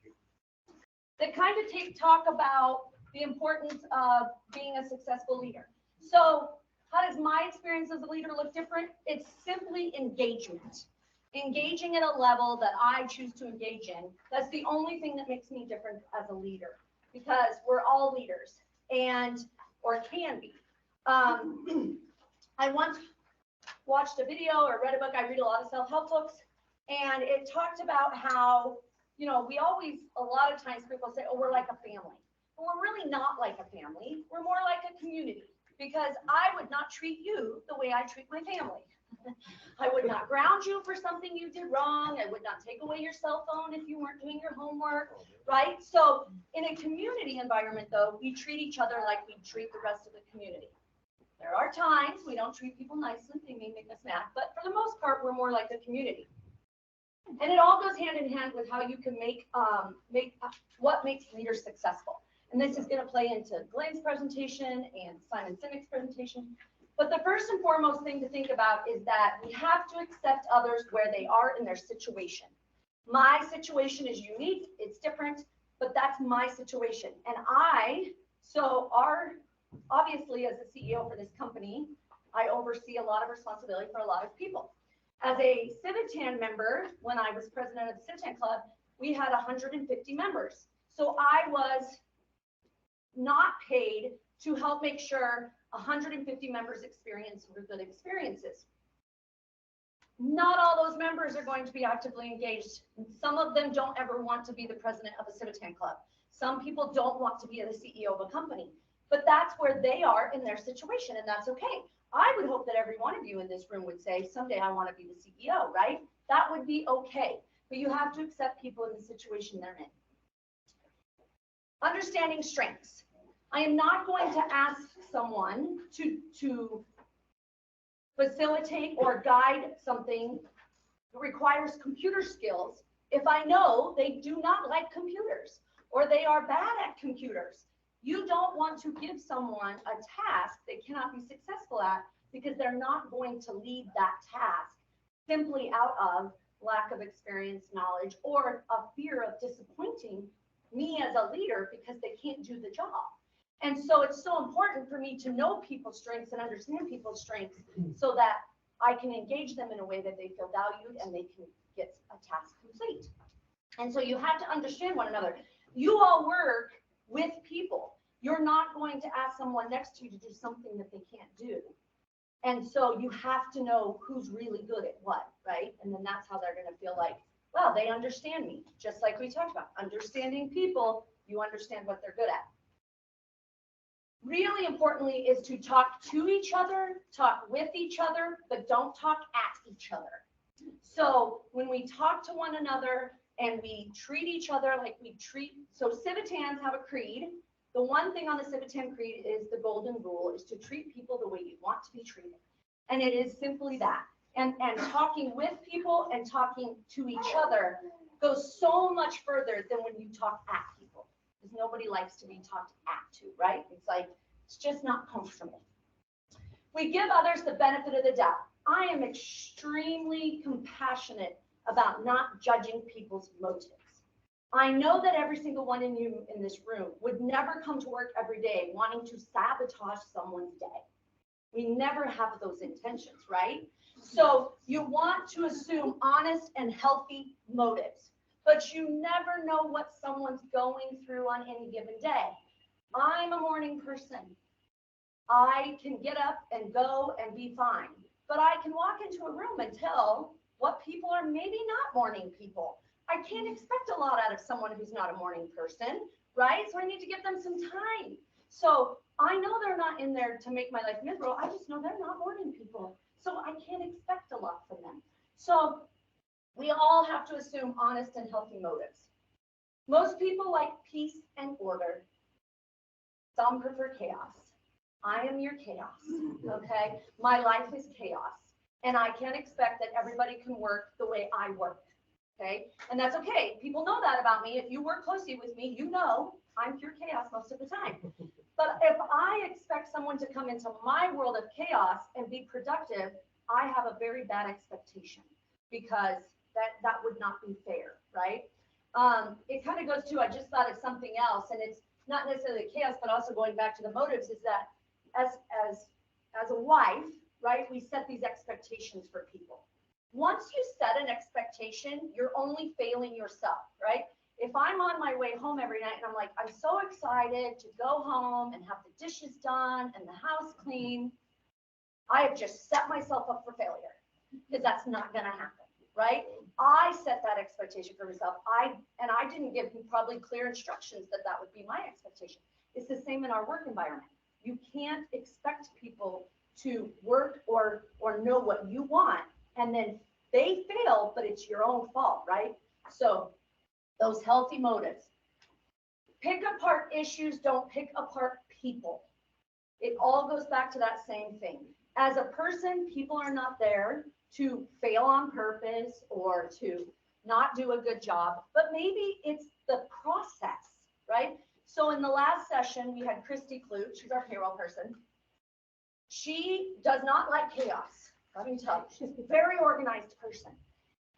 That kind of talk about the importance of being a successful leader. So how does my experience as a leader look different? It's simply engagement. Engaging at a level that I choose to engage in. That's the only thing that makes me different as a leader, because we're all leaders or can be. I once watched a video or read a book. I read a lot of self-help books, and it talked about how, we always, a lot of times people say, oh, we're like a family. But we're really not like a family. We're more like a community, because I would not treat you the way I treat my family. I would not ground you for something you did wrong. I would not take away your cell phone if you weren't doing your homework, right? So in a community environment, though, we treat each other like we treat the rest of the community. There are times we don't treat people nicely. They may make us mad, but for the most part, we're more like a community. And it all goes hand in hand with how you can make what makes leaders successful. And this is going to play into Glenn's presentation and Simon Sinek's presentation. But the first and foremost thing to think about is that we have to accept others where they are in their situation. My situation is unique, it's different, but that's my situation. And obviously as the CEO for this company, I oversee a lot of responsibility for a lot of people. As a Civitan member, when I was president of the Civitan Club, we had 150 members. So I was not paid to help make sure 150 members experience good experiences. Not all those members are going to be actively engaged. Some of them don't ever want to be the president of a Civitan Club. Some people don't want to be the CEO of a company, but that's where they are in their situation, and that's okay. I would hope that every one of you in this room would say, someday I want to be the CEO, right? That would be okay, but you have to accept people in the situation they're in. Understanding strengths. I am not going to ask someone to facilitate or guide something that requires computer skills if I know they do not like computers or they are bad at computers. You don't want to give someone a task they cannot be successful at because they're not going to lead that task simply out of lack of experience, knowledge, or a fear of disappointing me as a leader because they can't do the job. And so it's so important for me to know people's strengths and understand people's strengths so that I can engage them in a way that they feel valued and they can get a task complete. And so you have to understand one another. You all work with people. You're not going to ask someone next to you to do something that they can't do. And so you have to know who's really good at what, right? And then that's how they're going to feel like, well, they understand me. Just like we talked about, understanding people, you understand what they're good at. Really importantly is to talk to each other, talk with each other, but don't talk at each other. So when we talk to one another and we treat each other like so Civitans have a creed. The one thing on the Civitan creed is the golden rule is to treat people the way you want to be treated. And it is simply that. And talking with people and talking to each other goes so much further than when you talk at people. Because nobody likes to be talked at to, right? It's just not comfortable. We give others the benefit of the doubt. I am extremely compassionate about not judging people's motives. I know that every single one of you in this room would never come to work every day wanting to sabotage someone's day. We never have those intentions, right? So you want to assume honest and healthy motives, but you never know what someone's going through on any given day. I'm a morning person. I can get up and go and be fine, but I can walk into a room and tell what people are maybe not morning people. I can't expect a lot out of someone who's not a morning person, right? So I need to give them some time. So I know they're not in there to make my life miserable. I just know they're not morning people. So I can't expect a lot from them. So we all have to assume honest and healthy motives. Most people like peace and order. Some prefer chaos. I am your chaos, okay? My life is chaos. And I can't expect that everybody can work the way I work, okay? And that's okay. People know that about me. If you work closely with me, you know I'm pure chaos most of the time. But if I expect someone to come into my world of chaos and be productive, I have a very bad expectation because that would not be fair, right? It kind of goes to, I just thought of something else, and it's not necessarily chaos, but also going back to the motives, is that as a wife, right, we set these expectations for people. Once you set an expectation, you're only failing yourself, right? If I'm on my way home every night and I'm like, I'm so excited to go home and have the dishes done and the house clean, I have just set myself up for failure because that's not going to happen, right? I set that expectation for myself. I didn't give probably clear instructions that would be my expectation. It's the same in our work environment. You can't expect people to work or know what you want, and then they fail, but it's your own fault, right? So those healthy motives. Pick apart issues, don't pick apart people. It all goes back to that same thing. As a person, people are not there to fail on purpose or to not do a good job, but maybe it's the process, right? So in the last session, we had Christy Clute, she's our payroll person. She does not like chaos, let me tell you. She's a very organized person.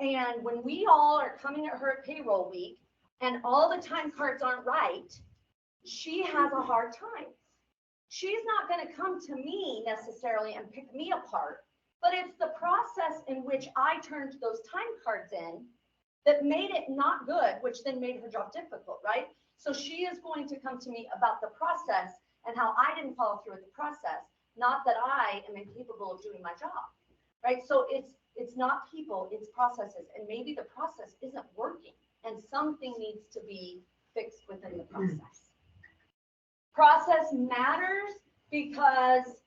And when we all are coming at her at payroll week and all the time cards aren't right, she has a hard time. She's not going to come to me necessarily and pick me apart, but it's the process in which I turned those time cards in that made it not good, which then made her job difficult, right? So she is going to come to me about the process and how I didn't follow through with the process, not that I am incapable of doing my job, right? So it's not people, it's processes, and maybe the process isn't working and something needs to be fixed within the process. Process matters because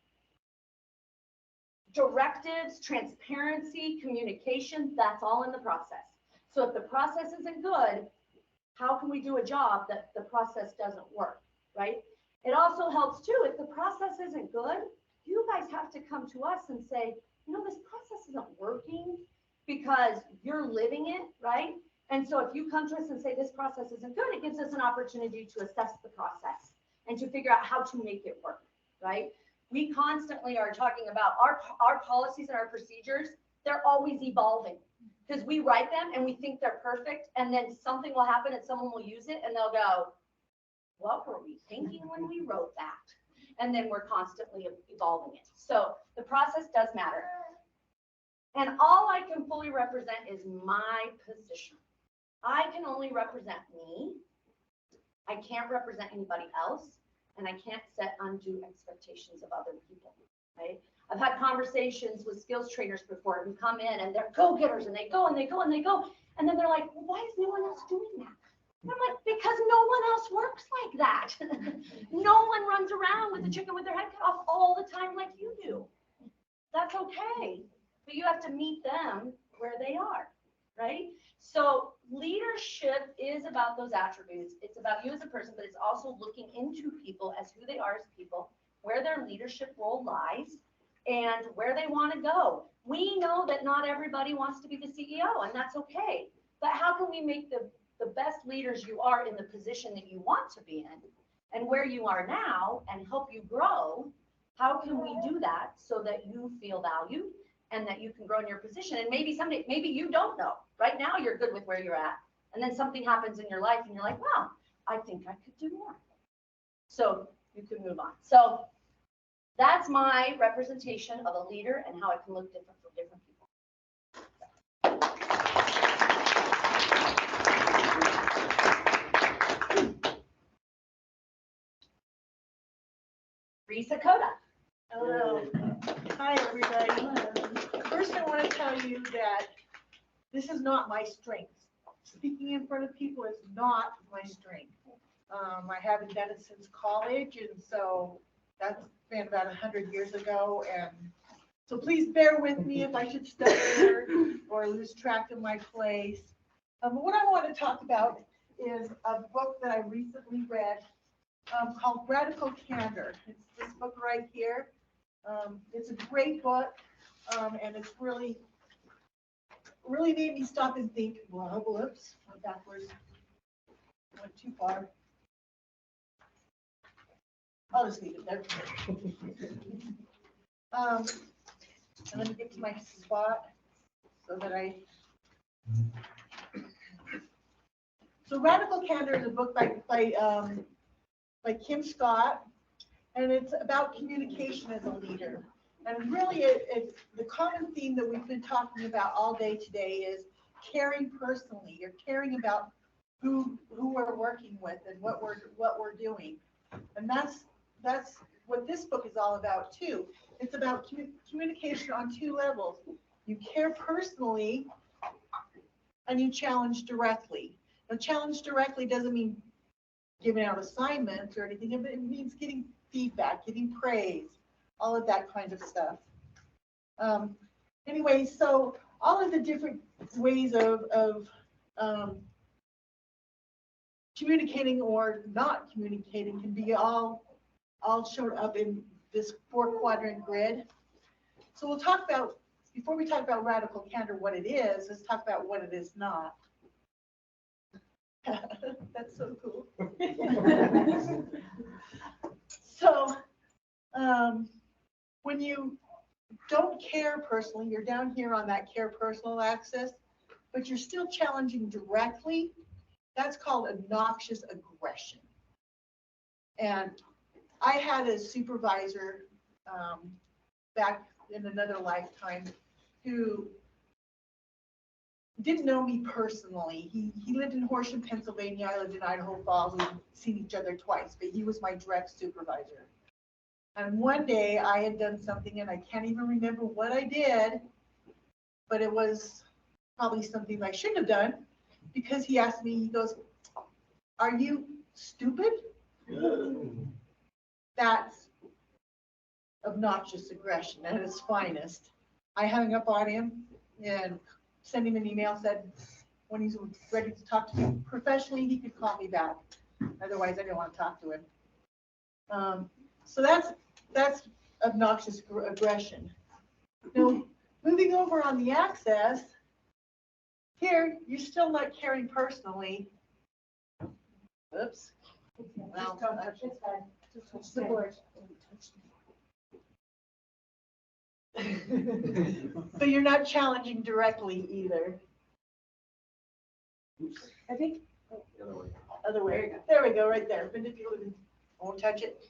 directives, transparency, communication, that's all in the process. So if the process isn't good, how can we do a job that the process doesn't work, right? It also helps too, if the process isn't good, you guys have to come to us and say, you know, this process isn't working because you're living it, right? And so if you come to us and say this process isn't good, it gives us an opportunity to assess the process and to figure out how to make it work, right? We constantly are talking about our policies and our procedures. They're always evolving because we write them and we think they're perfect, and then something will happen and someone will use it and they'll go, what were we thinking when we wrote that? And then we're constantly evolving it. So the process does matter. And all I can fully represent is my position. I can only represent me. I can't represent anybody else, and I can't set undue expectations of other people, right? I've had conversations with skills trainers before who come in and they're go-getters and they go and they go and they go. And then they're like, well, why is no one else doing that? And I'm like, because no one else works like that. No one runs around with the chicken with their head cut off all the time like you do. That's okay. But you have to meet them where they are, right? So leadership is about those attributes. It's about you as a person, but it's also looking into people as who they are as people, where their leadership role lies, and where they want to go. We know that not everybody wants to be the CEO, and that's okay. But how can we make the best leaders you are in the position that you want to be in and where you are now and help you grow? How can we do that so that you feel valued and that you can grow in your position? And maybe someday, maybe you don't know. Right now you're good with where you're at. And then something happens in your life and you're like, wow, I think I could do more. So you can move on. So that's my representation of a leader and how it can look different for different people. Risa Coda. Hello. Hi, everybody. First, I want to tell you that this is not my strength. Speaking in front of people is not my strength. I haven't done it since college, and so that's been about 100 years ago. And so please bear with me if I should stutter or lose track of my place. But what I want to talk about is a book that I recently read called Radical Candor. It's this book right here. It's a great book, and it's really made me stop and think. Well, whoops, went backwards, went too far. I'll just leave it there. And let me get to my spot so that So Radical Candor is a book by Kim Scott, and it's about communication as a leader. And really, it's the common theme that we've been talking about all day today is caring personally. You're caring about who we're working with and what we're doing. And that's what this book is all about too. It's about communication on two levels. You care personally and you challenge directly. Now, challenge directly doesn't mean giving out assignments or anything. It means getting feedback, getting praise, all of that kind of stuff. Anyway, so all of the different ways of communicating or not communicating can be all shown up in this 4-quadrant grid. So we'll talk about, before we talk about Radical Candor, what it is, let's talk about what it is not. That's so cool. So when you don't care personally, you're down here on that care personal axis, but you're still challenging directly, that's called obnoxious aggression. And I had a supervisor back in another lifetime who didn't know me personally. He lived in Horsham, Pennsylvania. I lived in Idaho Falls. We've seen each other twice, but he was my direct supervisor. And one day I had done something, and I can't even remember what I did, but it was probably something I shouldn't have done, because he asked me, he goes, "Are you stupid?" That's obnoxious aggression at its finest. I hung up on him and sent him an email, said when he's ready to talk to me professionally, he could call me back. Otherwise, I didn't want to talk to him. So that's obnoxious aggression. Now, moving over on the axis, here, you're still not caring personally. Oops. Well, touch the board. But you're not challenging directly either. I think. Other way. There we go, right there. Manipulative. Won't touch it.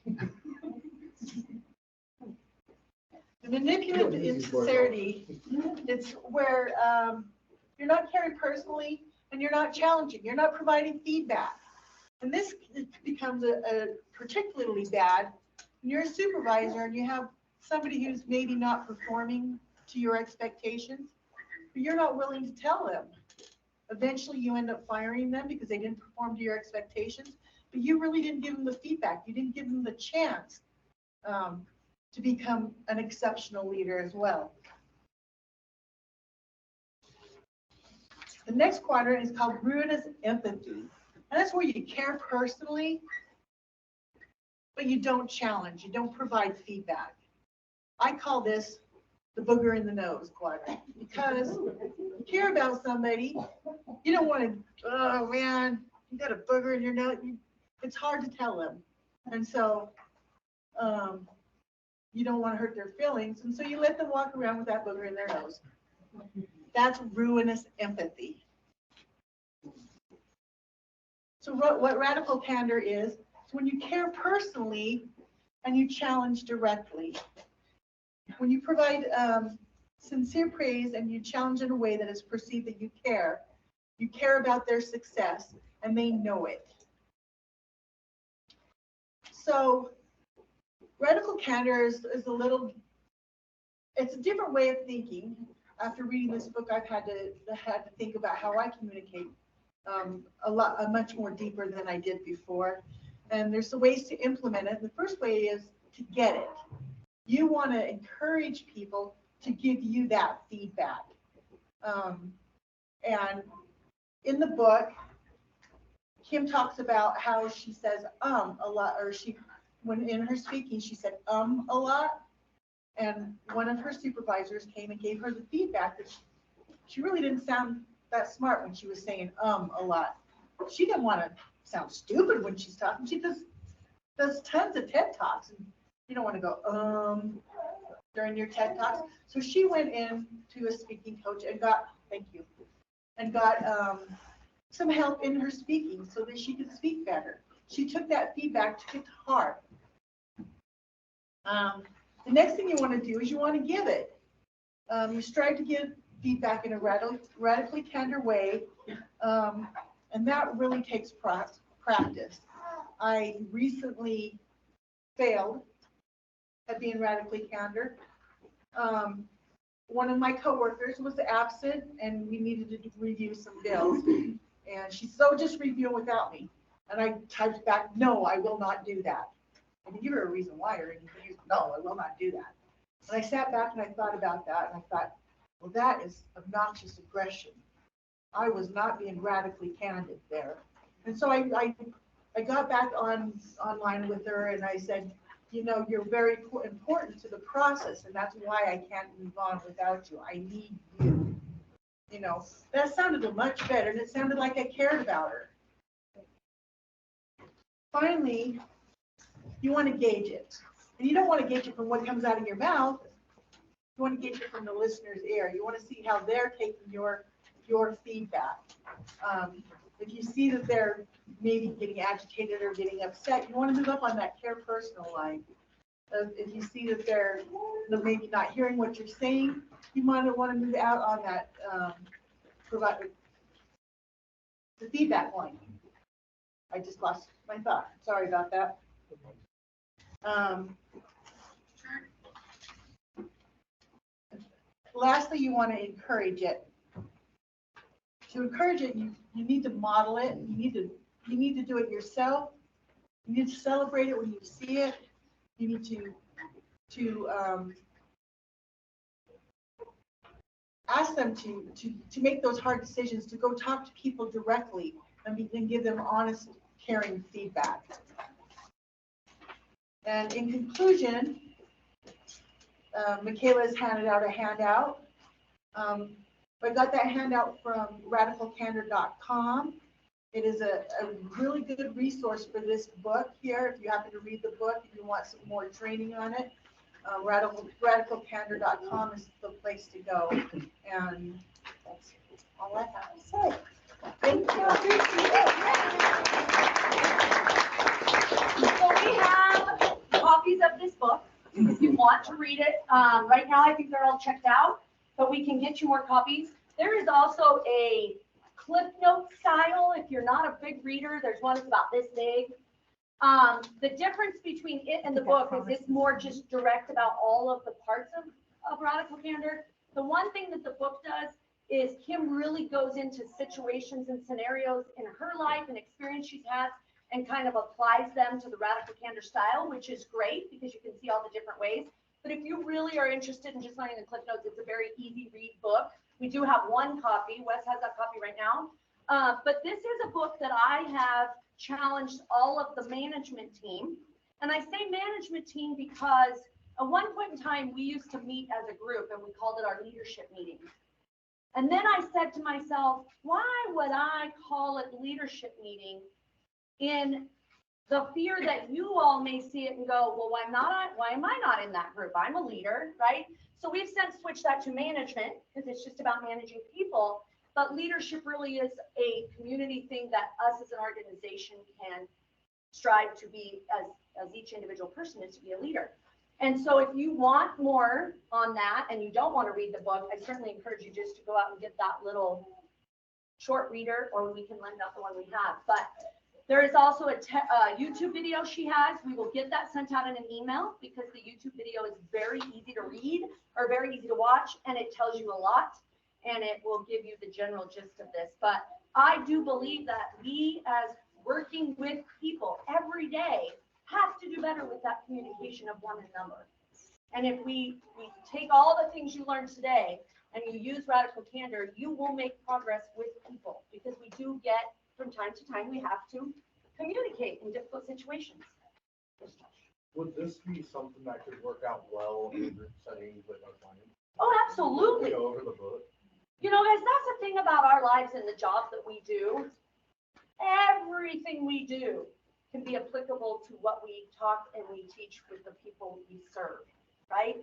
The manipulative insincerity, it's where you're not caring personally and you're not challenging. You're not providing feedback. And this becomes a particularly bad when you're a supervisor and you have somebody who's maybe not performing to your expectations, but you're not willing to tell them. Eventually you end up firing them because they didn't perform to your expectations, but you really didn't give them the feedback. You didn't give them the chance to become an exceptional leader as well. The next quadrant is called ruinous empathy. And that's where you care personally, but you don't challenge, you don't provide feedback. I call this the booger in the nose quadrant, because you care about somebody, you don't want to, oh man, you got a booger in your nose. It's hard to tell them. And so you don't want to hurt their feelings. And so you let them walk around with that booger in their nose. That's ruinous empathy. So what Radical Candor is when you care personally and you challenge directly. When you provide sincere praise and you challenge in a way that is perceived that you care about their success and they know it. So Radical Candor is it's a different way of thinking. After reading this book, I've had to think about how I communicate much more deeper than I did before. And there's the ways to implement it. The first way is to get it. You want to encourage people to give you that feedback. And in the book, Kim talks about how she says a lot, or when in her speaking, she said a lot. And one of her supervisors came and gave her the feedback that she really didn't sound that smart when she was saying a lot. She didn't want to sound stupid when she's talking. She just, does tons of TED Talks. And you don't want to go, during your TED Talks. So she went in to a speaking coach and got, thank you, and got some help in her speaking so that she could speak better. She took that feedback, took it to heart. The next thing you want to do is you want to give it. You strive to give feedback in a radically candor way, and that really takes practice. I recently failed at being radically candor. One of my coworkers was absent, and we needed to review some bills, and she so just reviewed without me. And I typed back, "No, I will not do that." I didn't give her a reason why or anything. No, I will not do that. And I sat back and I thought about that, and I thought, well, that is obnoxious aggression. I was not being radically candid there. And so I got back online with her, and I said, you know, you're very important to the process, and that's why I can't move on without you. I need you. You know, that sounded much better, and it sounded like I cared about her. Finally, you want to gauge it. And you don't want to gauge it from what comes out of your mouth. You want to gauge it from the listener's ear. You want to see how they're taking your feedback. If you see that they're maybe getting agitated or getting upset, you want to move up on that care personal line. If you see that they're maybe not hearing what you're saying, you might want to move out on that the feedback line. I just lost my thought. Sorry about that. Lastly, you want to encourage it. To encourage it, you need to model it. You need to do it yourself. You need to celebrate it when you see it. You need to ask them to make those hard decisions, to go talk to people directly and give them honest, caring feedback. And in conclusion, Michaela has handed out a handout. I got that handout from radicalcandor.com. It is a really good resource for this book here. If you happen to read the book and you want some more training on it, radicalcandor.com is the place to go. And that's all I have to say. Thank you. So we have copies of this book if you want to read it. Right now, I think they're all checked out, but we can get you more copies. There is also a Cliff Note style. If you're not a big reader, there's one that's about this big. The difference between it and the book is it's more just direct about all of the parts of Radical Candor. The one thing that the book does is Kim really goes into situations and scenarios in her life and experience she's had and kind of applies them to the Radical Candor style, which is great because you can see all the different ways. But if you really are interested in just learning the Cliff Notes, it's a very easy read book. We do have one copy. Wes has that copy right now. But this is a book that I have challenged all of the management team. And I say management team because at one point in time, we used to meet as a group and we called it our leadership meeting. And then I said to myself, why would I call it leadership meeting in the fear that you all may see it and go, well, why am I not in that group? I'm a leader, right? So we've since switched that to management because it's just about managing people. But leadership really is a community thing that us as an organization can strive to be as each individual person is to be a leader. And so if you want more on that and you don't want to read the book, I certainly encourage you just to go out and get that little short reader, or we can lend out the one we have. But there is also a YouTube video she has. We will get that sent out in an email because the YouTube video is very easy to read or very easy to watch, and it tells you a lot, and it will give you the general gist of this. But I do believe that we, as working with people every day, have to do better with that communication of one another. And if we take all the things you learned today and you use Radical Candor, you will make progress with people, because we do get, from time to time, we have to communicate in difficult situations. Would this be something that could work out well in a group setting with our clients? Oh, absolutely. Go over the book. You know, guys, that's the thing about our lives and the job that we do. Everything we do can be applicable to what we talk and we teach with the people we serve, right?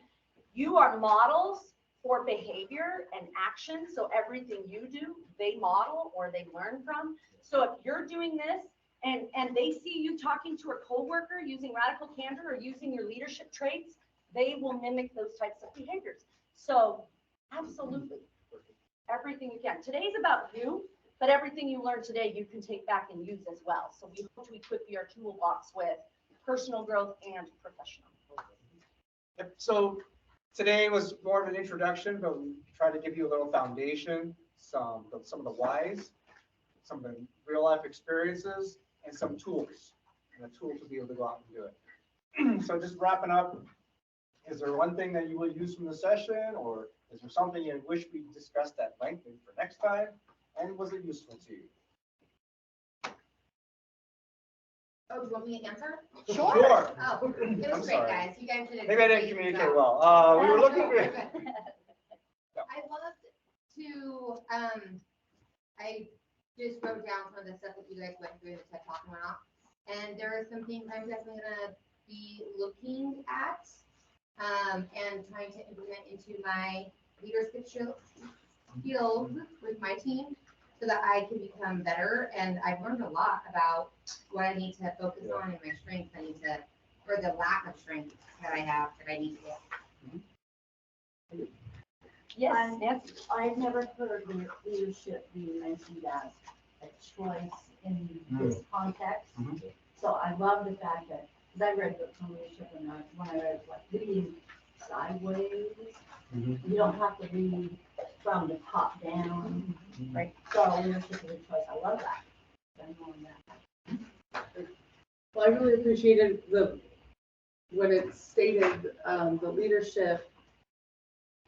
You are models for behavior and action, so everything you do, they model or they learn from. So if you're doing this and they see you talking to a coworker using radical candor or using your leadership traits, they will mimic those types of behaviors. So absolutely, everything you can. Today's about you, but everything you learn today, you can take back and use as well. So we hope to equip your toolbox with personal growth and professional. Yep, so today was more of an introduction, but we tried to give you a little foundation, some of the whys, some of the real life experiences, and some tools, and a tool to be able to go out and do it. So just wrapping up, is there one thing that you will use from the session, or is there something you wish we discussed at length for next time? And was it useful to you? Oh, do you want me to answer? Sure. Oh, it I'm was great, sorry. guys. You guys did a Maybe I didn't great communicate job. well. We were looking for. I loved to, I just wrote down some of the stuff that you guys went through in the TED Talk and whatnot. And there are some things I'm definitely gonna be looking at, and trying to implement into my leadership skills with my team so that I can become better. And I've learned a lot about what I need to focus on and my strengths I need to, or the lack of strength that I have that I need to get. Yes, Nancy. I've never heard leadership being mentioned as a choice in this context. So I love the fact that, because I read books on leadership and when I read like reading sideways, you don't have to read from the top down, right? So leadership is a choice. I love that. Well, I really appreciated when it stated, the leadership,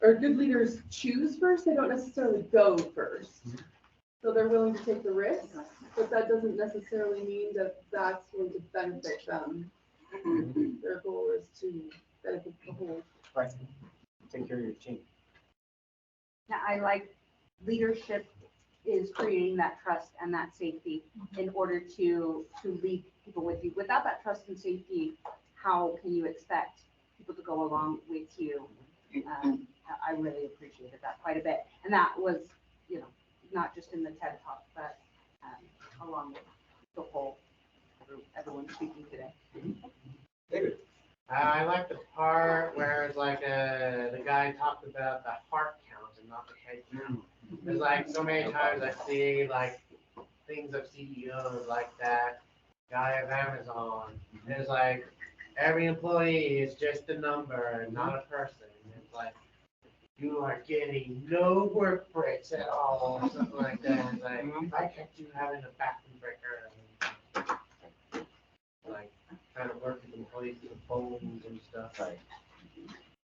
or good leaders choose first, they don't necessarily go first. So they're willing to take the risk, but that doesn't necessarily mean that that's going to benefit them. Their goal is to benefit the whole. Right. Take care of your team. Now, I like leadership is creating that trust and that safety in order to lead people with you. Without that trust and safety, how can you expect people to go along with you? I really appreciated that quite a bit. And that was, not just in the TED Talk, but along with the whole, everyone speaking today. David. I like the part where it's like the guy talked about the heart count and not the head count. There's like so many times I see like things of CEOs like that guy of Amazon. It's like every employee is just a number, not a person. It's like you are getting no work breaks at all, or something like that. It's like I kept you having a bathroom breaker. And, like kind of work with employees with phones and stuff. Right.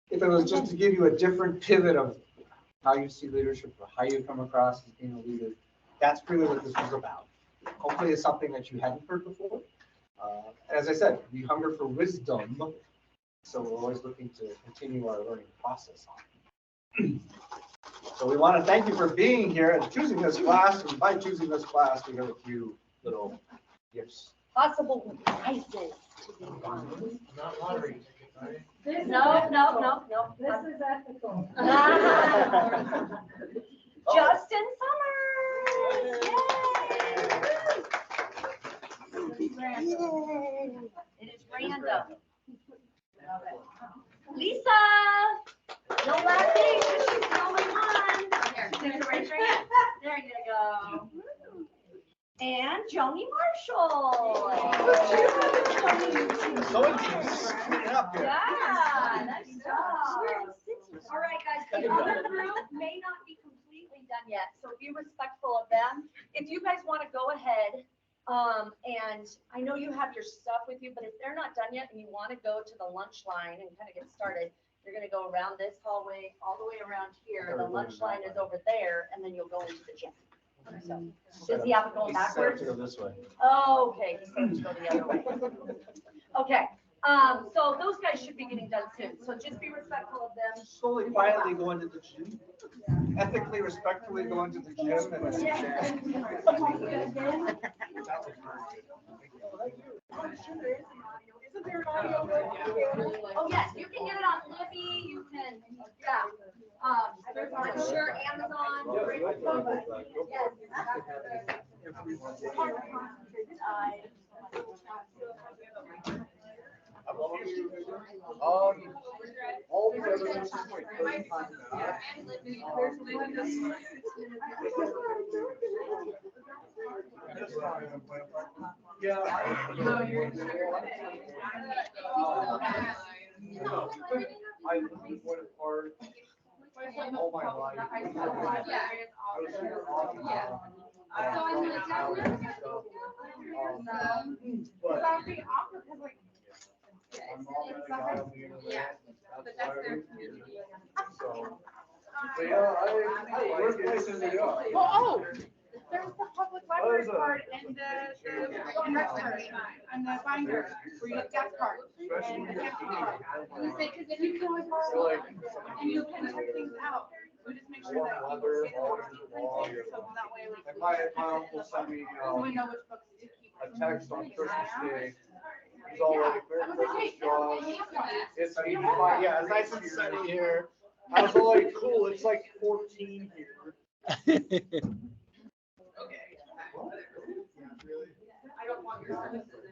If it was just to give you a different pivot of how you see leadership or how you come across as being a leader, that's really what this was about. Hopefully it's something that you hadn't heard before. As I said, we hunger for wisdom, so we're always looking to continue our learning process on. So we want to thank you for being here and choosing this class. And by choosing this class, we have a few little gifts. Possible prizes to be won. Not lottery tickets, are they? No. This is ethical. Justin Summers. Yay. It is random. Love it. Lisa. No laughing, she's the only one. Here, raise your hand. There you go. And Joni Marshall. So intense. Yeah, nice job. All right, guys, the other group may not be completely done yet, so be respectful of them. If you guys want to go ahead, and I know you have your stuff with you, but if they're not done yet and you want to go to the lunch line and kind of get started, you're going to go around this hallway, all the way around here. The lunch line is over there, and then you'll go into the gym. So, does he have it going backwards? Go this way. Oh, okay, so let's go the other way. Okay, so those guys should be getting done soon, so just be respectful of them. Slowly, quietly go into the gym. Ethically, respectfully go into the gym and then. I'm sure there is an audio. Isn't there an audio? Oh, yes, you can get it on Libby, you can, yeah. I'm sure Amazon. Yes. All these evidence is like 30 times. Yeah. I went apart all my life. I was super awesome. But About being awkward, because like, my mom and a guy on the internet. That's why I moved here. So, but yeah, I like places to go. Well, oh, there's the public library card and the Rexford, and the binder, where you get gas card. And the gas card. And you say, because then you can always borrow, and you can check things out. We just make sure that people get it, so that way we. And my uncle sent me, We know which books to keep. a text on Christmas Day. He's all like, Merry Christmas, Josh. It's 85. Yeah, it's nice and sunny here. I was all like, cool, it's like 14 here. I don't want your services.